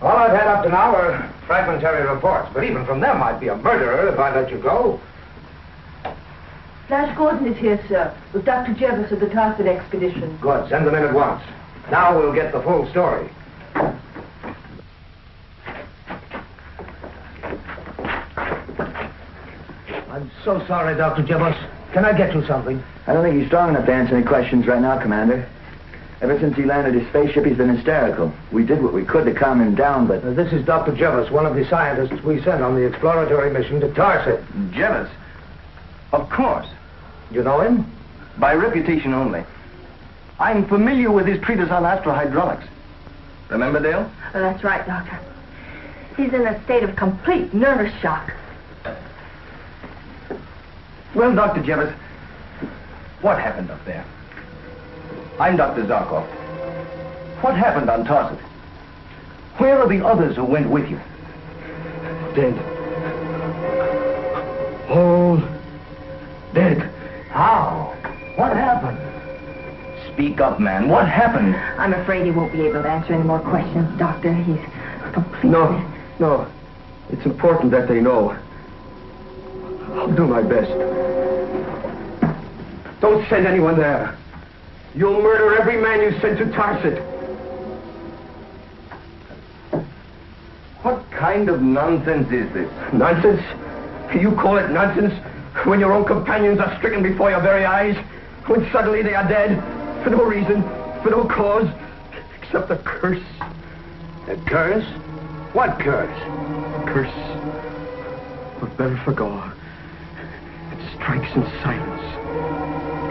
All I've had up to now are fragmentary reports, but even from them I'd be a murderer if I let you go. Flash Gordon is here, sir, with Dr. Jervis of the Tarset expedition. Good. Send them in at once. Now we'll get the full story. I'm so sorry, Dr. Jervis. Can I get you something? I don't think he's strong enough to answer any questions right now, Commander. Ever since he landed his spaceship, he's been hysterical. We did what we could to calm him down, but... This is Dr. Jervis, one of the scientists we sent on the exploratory mission to Tarset. Jervis? Of course. You know him? By reputation only. I'm familiar with his treatise on astrohydraulics. Remember, Dale? Oh, that's right, Doctor. He's in a state of complete nervous shock. Well, Dr. Jervis, what happened up there? I'm Dr. Zarkov. What happened on Tarset? Where are the others who went with you? Dead. All dead. How? What happened? Speak up, man. What happened? I'm afraid he won't be able to answer any more questions, Doctor. He's completely... No. It's important that they know. I'll do my best. Don't send anyone there. You'll murder every man you send to Tarset. What kind of nonsense is this? Nonsense? You call it nonsense when your own companions are stricken before your very eyes? When suddenly they are dead? For no reason, for no cause, except a curse. A curse? What curse? A curse of Belphegor. It strikes in silence.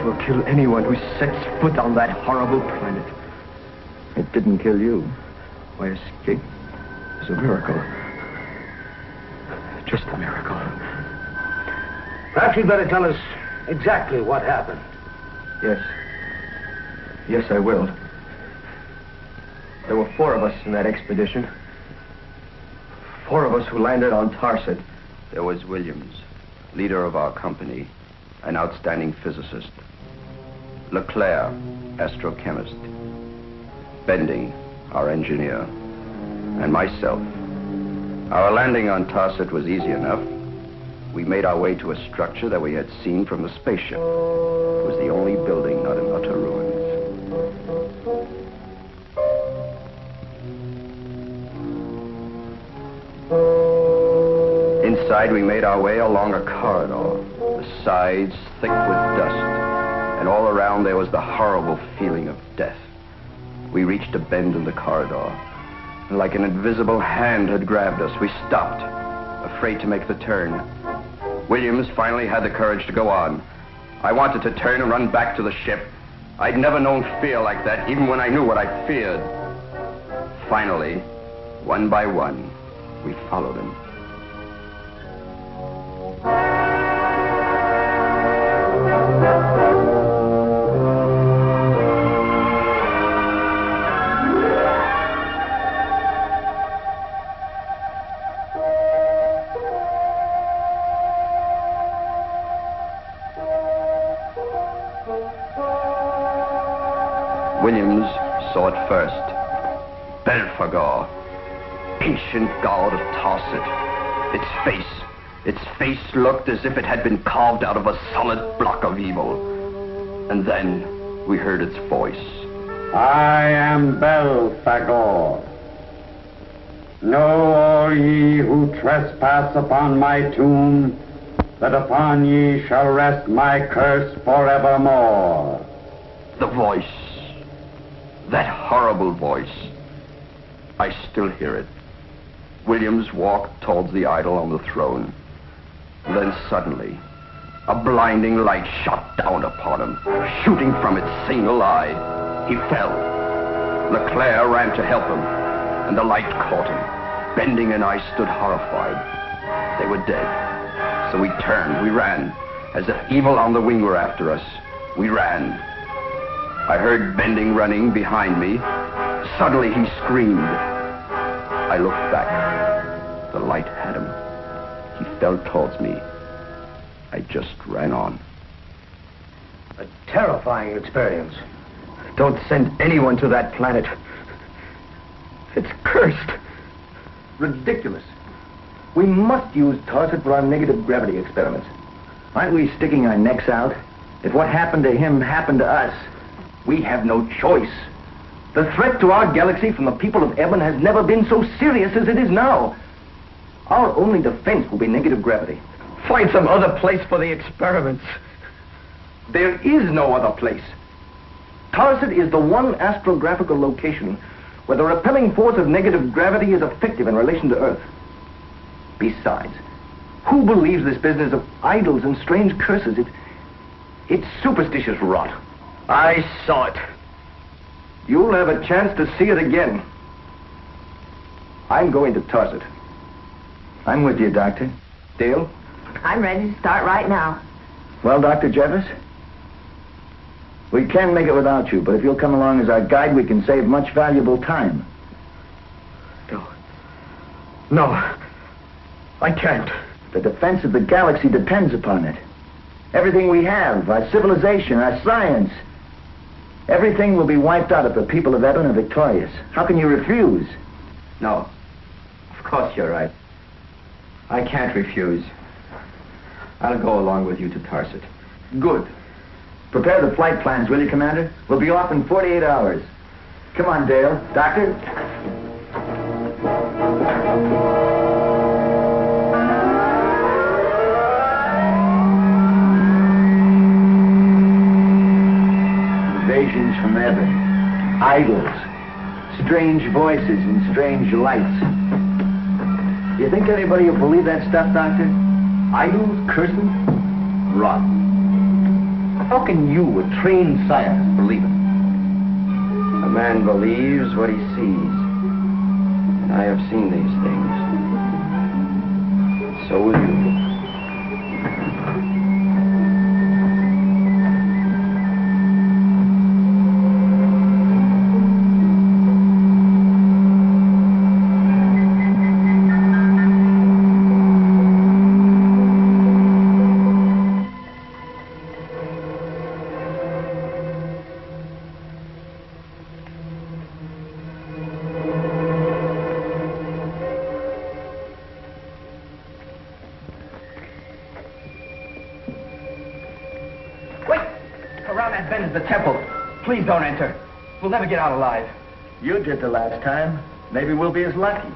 It will kill anyone who sets foot on that horrible planet. It didn't kill you. My escape is a miracle. Just a miracle. Perhaps you'd better tell us exactly what happened. Yes. Yes, I will. There were 4 of us in that expedition. 4 of us who landed on Tarset. There was Williams, leader of our company, an outstanding physicist. Leclerc, astrochemist. Bending, our engineer. And myself. Our landing on Tarset was easy enough. We made our way to a structure that we had seen from the spaceship. It was the only building not in utter ruins. Inside, we made our way along a corridor, the sides thick with dust, and all around there was the horrible feeling of death. We reached a bend in the corridor, and like an invisible hand had grabbed us, we stopped, afraid to make the turn. Williams finally had the courage to go on. I wanted to turn and run back to the ship. I'd never known fear like that, even when I knew what I feared. Finally, one by one, we followed him. Williams saw it first. Belphegor, ancient god of Tarset. Its face looked as if it had been carved out of a solid block of evil. And then we heard its voice. I am Belphegor. Know all ye who trespass upon my tomb, that upon ye shall rest my curse forevermore. The voice. That horrible voice. I still hear it. Williams walked towards the idol on the throne. Then suddenly, a blinding light shot down upon him, shooting from its single eye. He fell. Leclerc ran to help him, and the light caught him. Bending and I stood horrified. They were dead. So we turned, we ran, as if evil on the wing were after us. We ran. I heard Bending running behind me. Suddenly he screamed. I looked back. The light had him. He fell towards me. I just ran on. A terrifying experience. Don't send anyone to that planet. It's cursed. Ridiculous. We must use Tarset for our negative gravity experiments. Aren't we sticking our necks out? If what happened to him happened to us, we have no choice. The threat to our galaxy from the people of Eben has never been so serious as it is now. Our only defense will be negative gravity. Find some other place for the experiments. There is no other place. Tarset is the one astrographical location where the repelling force of negative gravity is effective in relation to Earth. Besides, who believes this business of idols and strange curses? It's superstitious rot. I saw it. You'll have a chance to see it again. I'm going to Tarset. I'm with you, Doctor. Dale? I'm ready to start right now. Well, Dr. Jeffers, We can make it without you, but if you'll come along as our guide, we can save much valuable time. No, I can't. The defense of the galaxy depends upon it. Everything we have, our civilization, our science, everything will be wiped out if the people of Eben are victorious. How can you refuse? No. Of course you're right. I can't refuse. I'll go along with you to Tarset. Good. Prepare the flight plans, will you, Commander? We'll be off in 48 hours. Come on, Dale. Doctor? Invasions from Eben. Idols. Strange voices and strange lights. You think anybody will believe that stuff, Doctor? Idols? Curses? Rot. How can you, a trained scientist, believe it? A man believes what he sees. And I have seen these things. So will you. Please don't enter. We'll never get out alive. You did the last time. Maybe we'll be as lucky.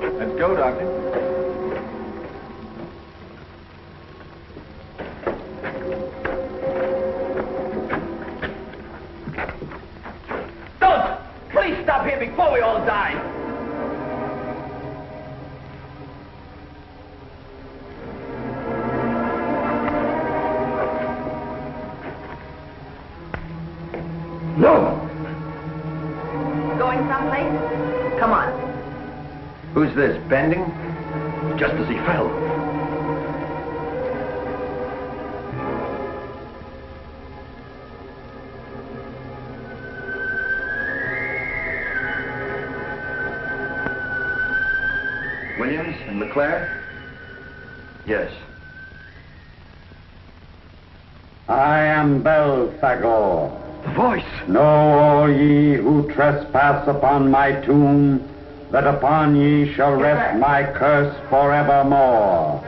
Let's go, Doctor. Don't! Please stop here before we all die. No! Going someplace? Come on. Who's this, Bending? Just as he fell. Williams and Leclerc? Yes. I am Belphegor. The voice! Know all ye who trespass upon my tomb, that upon ye shall rest my curse forevermore.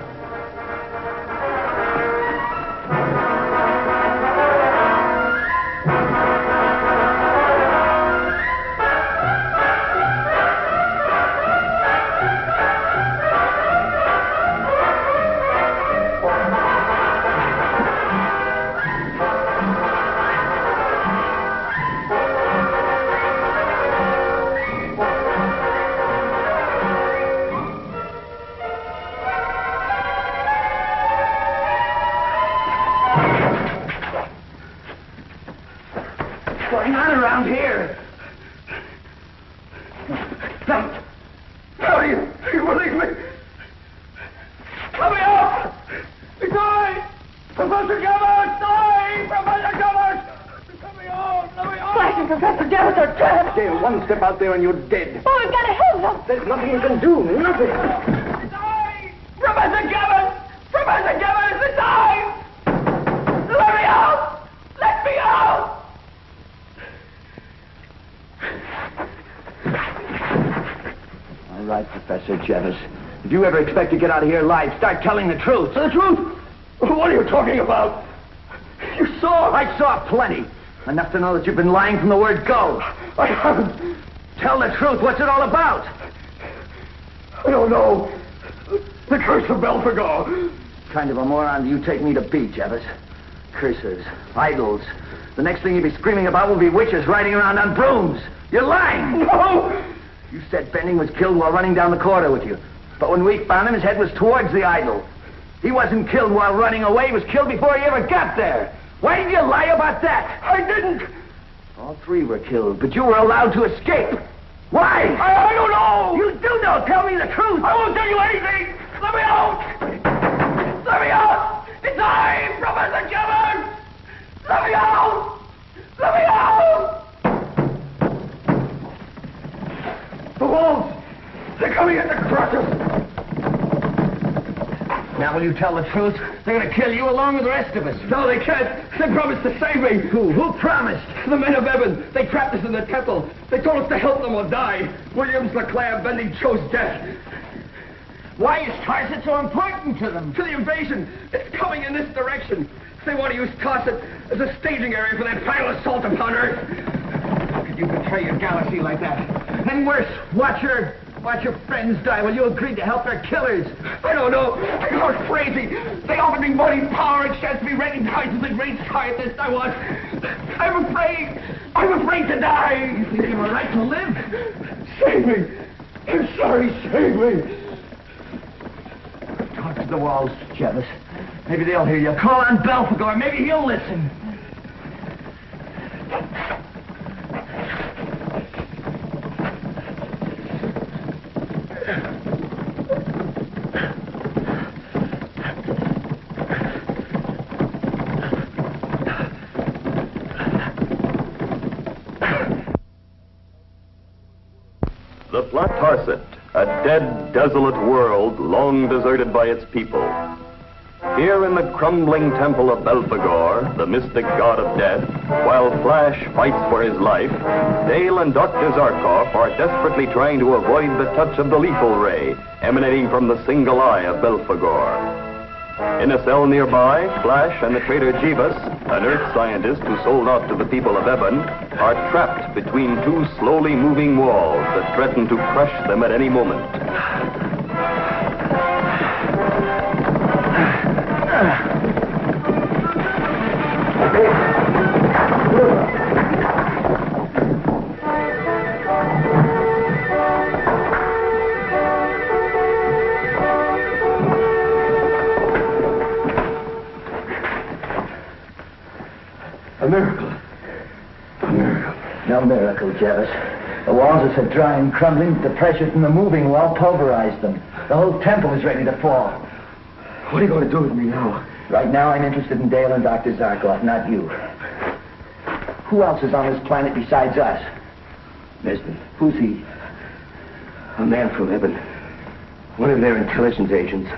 Step out there and you're dead. Oh, we've got to help them. There's nothing you can do. Nothing. Professor Gabbard! Professor Gabbard, it's the time! Let me out! Let me out! All right, Professor Jettis. If you ever expect to get out of here alive, start telling the truth. The truth? What are you talking about? You saw. I saw plenty. Enough to know that you've been lying from the word go. I haven't. Tell the truth. What's it all about? I don't know. The curse of Belphegor. Kind of a moron do you take me to be, Jettis? Curses, idols. The next thing you'll be screaming about will be witches riding around on brooms. You're lying. No! You said Bending was killed while running down the corridor with you. But when we found him, his head was towards the idol. He wasn't killed while running away. He was killed before he ever got there. Why did you lie about that? I didn't. All three were killed, but you were allowed to escape. Why? I don't know. You do know. Tell me the truth. I won't tell you anything. Let me out. Let me out. It's I, Professor Gabbard. Let me out! Let me out! The wolves! They're coming in to crush us! Now, will you tell the truth? They're going to kill you along with the rest of us. No, they can't. They promised to save me. Who promised? The men of Eben. They trapped us in the temple. They told us to help them or die. Williams, Leclerc, Bendy chose death. Why is Tarset so important to them? To the invasion. It's coming in this direction. They want to use Tarset as a staging area for their final assault upon Earth. How could you betray your galaxy like that? And worse, watch your friends die while you agreed to help their killers. I don't know. They are crazy. They offered me money, power, and chance to be recognized as the great scientist I was. I'm afraid. I'm afraid to die. You think you have a right to live? Save me. I'm sorry, save me. Talk to the walls, Jealous. Maybe they'll hear you. Call on Belphegor. Maybe he'll listen. The Flat Tarset, a dead, desolate world long deserted by its people. Here in the crumbling temple of Belphegor, the mystic god of death, while Flash fights for his life, Dale and Dr. Zarkov are desperately trying to avoid the touch of the lethal ray emanating from the single eye of Belphegor. In a cell nearby, Flash and the traitor Jeebus, an Earth scientist who sold out to the people of Eben, are trapped between two slowly moving walls that threaten to crush them at any moment. A miracle. A miracle. No miracle, Jarvis. The walls are so dry and crumbling, the pressure from the moving wall pulverized them. The whole temple is ready to fall. What are you going to do with me now? Right now, I'm interested in Dale and Dr. Zarkov, not you. Who else is on this planet besides us? Nesbitt. Who's he? A man from Eben. One of their intelligence agents.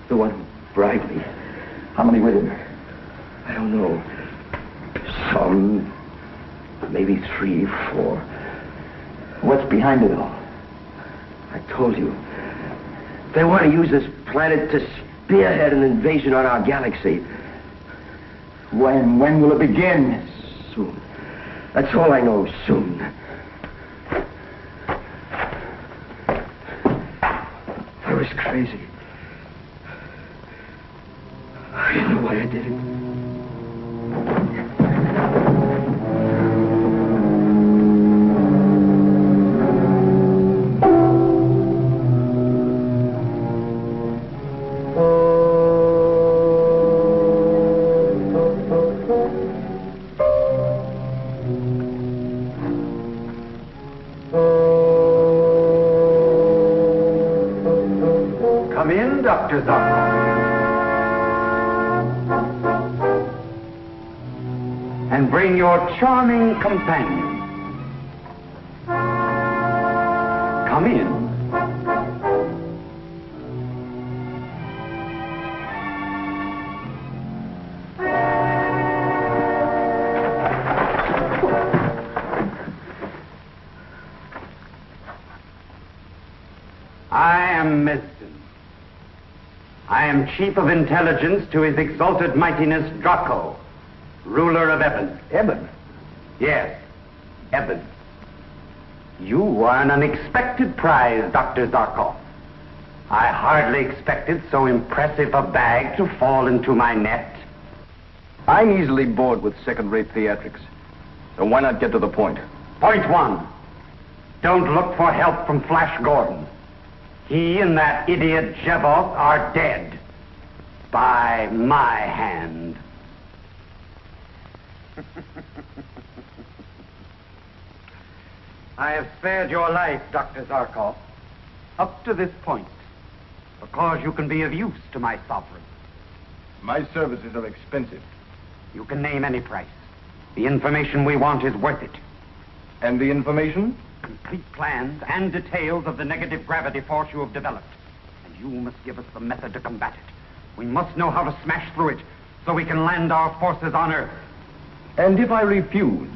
The one who bribed me. How many with him? I don't know. Some. Maybe 3, 4. What's behind it all? I told you. They want to use this planet to spearhead an invasion on our galaxy. When? When will it begin? Soon. That's all I know. Soon. I was crazy. I didn't know why I did it. Come in, Dr. Zarkov. And bring your charming companion. Come in. I am Meston. I am Chief of Intelligence to His Exalted Mightiness Draco, ruler of Eben. Eben? Yes, Eben. You are an unexpected prize, Dr. Zarkov. I hardly expected so impressive a bag to fall into my net. I'm easily bored with second-rate theatrics. So why not get to the point? Point 1. Don't look for help from Flash Gordon. He and that idiot Jevov are dead. By my hand. I have spared your life, Dr. Zarkov, up to this point, because you can be of use to my sovereign. My services are expensive. You can name any price. The information we want is worth it. And the information? Complete plans and details of the negative gravity force you have developed. And you must give us the method to combat it. We must know how to smash through it so we can land our forces on Earth. And if I refuse?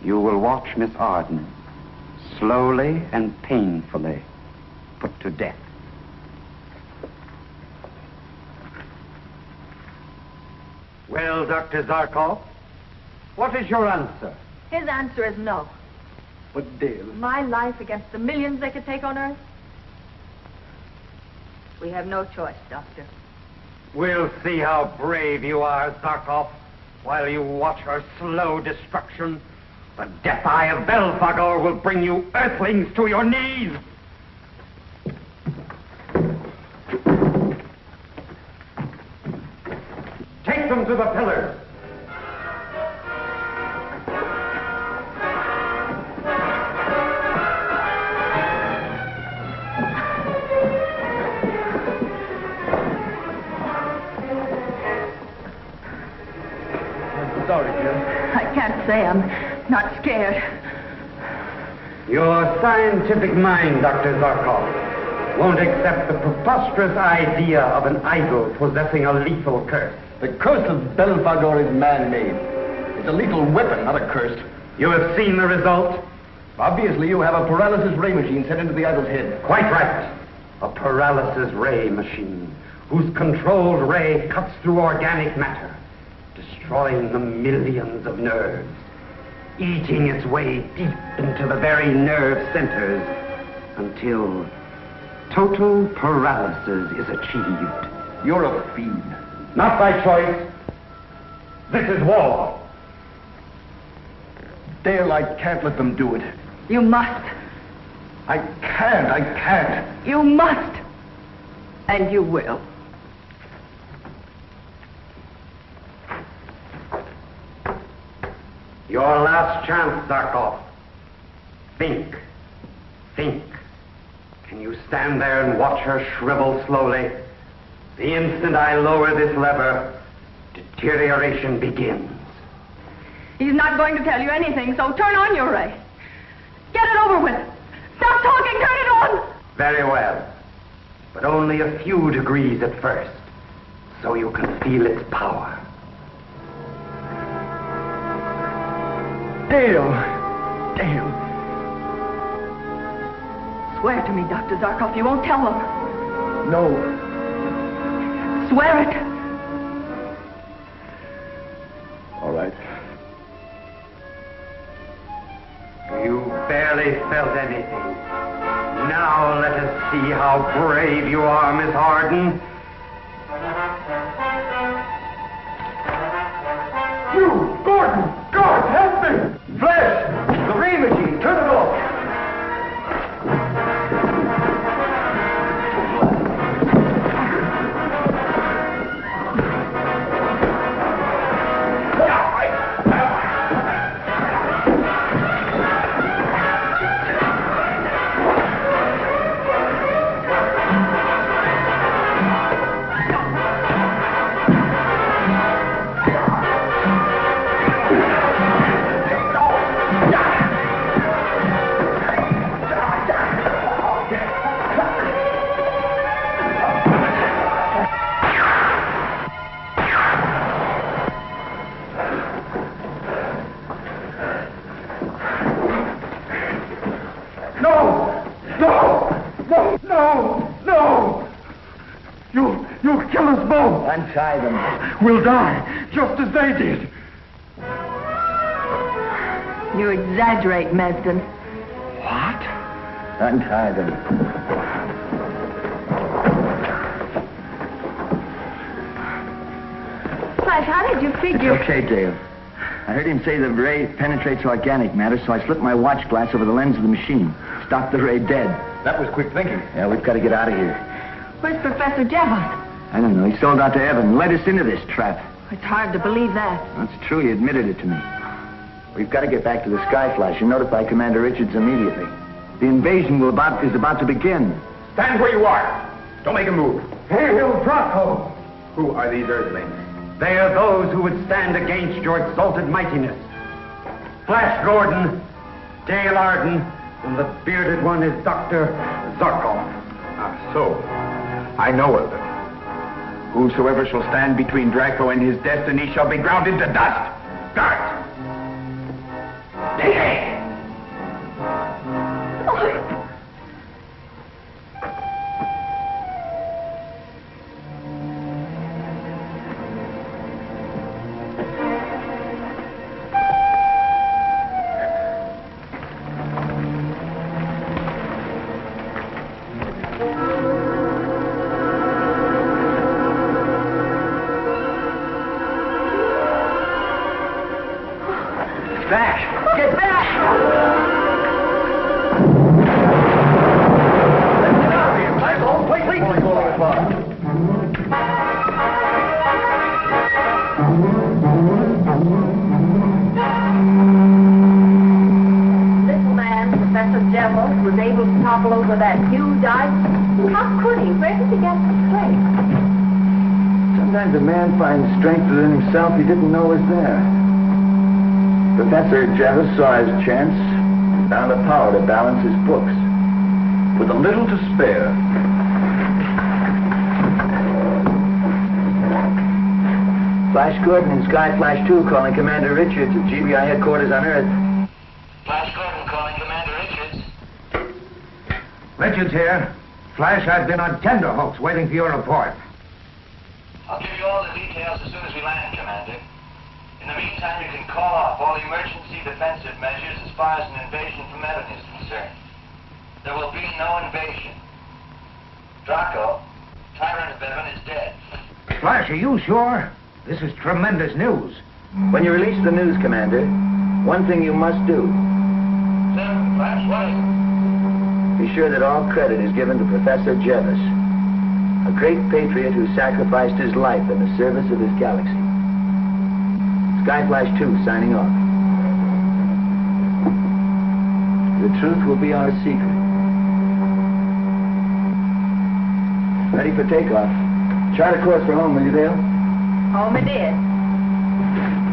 You will watch Miss Arden slowly and painfully put to death. Well, Dr. Zarkov, what is your answer? His answer is no. But, Dale... My life against the millions they could take on Earth? We have no choice, Doctor. We'll see how brave you are, Zarkov, while you watch her slow destruction. The death eye of Belphegor will bring you Earthlings to your knees. Take them to the pillars. Sorry, Jim. I can't say I'm not scared. Your scientific mind, Dr. Zarkov, won't accept the preposterous idea of an idol possessing a lethal curse. The curse of Belphegor is man-made. It's a lethal weapon, not a curse. You have seen the result? Obviously, you have a paralysis ray machine set into the idol's head. Quite right. A paralysis ray machine, whose controlled ray cuts through organic matter, destroying the millions of nerves, eating its way deep into the very nerve centers until total paralysis is achieved. You're a fiend. Not by choice. This is war. Dale, I can't let them do it. You must. I can't. You must. And you will. Your last chance, Zarkov. Think. Can you stand there and watch her shrivel slowly? The instant I lower this lever, deterioration begins. He's not going to tell you anything, so turn on your ray. Get it over with. Stop talking, turn it on! Very well. But only a few degrees at first, so you can feel its power. Dale. Swear to me, Dr. Zarkov, you won't tell them. No. Swear it. All right. You barely felt anything. Now let us see how brave you are, Miss Arden. You, Gordon, help me! Flash! The ray machine, turn it off! You'll kill us both. Untie them. We'll die, just as they did. You exaggerate, Mesden. What? Untie them. Flash, how did you figure... It's okay, Dale. I heard him say the ray penetrates organic matter, so I slipped my watch glass over the lens of the machine. Stopped the ray dead. That was quick thinking. Yeah, we've got to get out of here. Where's Professor Jevons? I don't know. He sold out to Evan, led us into this trap. It's hard to believe that. That's true. He admitted it to me. We've got to get back to the Sky Flash and notify Commander Richards immediately. The invasion is about to begin. Stand where you are. Don't make a move. Hail, Draco! Who are these Earthlings? They are those who would stand against your exalted mightiness. Flash Gordon, Dale Arden, and the bearded one is Dr. Zarkov. So, I know of them. Whosoever shall stand between Draco and his destiny shall be ground into dust. Start! Sometimes a man finds strength within himself he didn't know was there. Professor Jevis saw his chance and found the power to balance his books. With a little to spare. Flash Gordon and Sky Flash 2 calling Commander Richards at GBI headquarters on Earth. Flash Gordon calling Commander Richards. Richards here. Flash, I've been on tenterhooks waiting for your report. I'll give you all the details as soon as we land, Commander. In the meantime, you can call off all emergency defensive measures as far as an invasion from Evan is concerned. There will be no invasion. Draco, tyrant of Evan, is dead. Flash, are you sure? This is tremendous news. When you release the news, Commander, one thing you must do. Flash, what is it? Be sure that all credit is given to Professor Jevis, a great patriot who sacrificed his life in the service of his galaxy. Skyflash 2 signing off. The truth will be our secret. Ready for takeoff. Chart a course for home, will you, Dale? Home it is.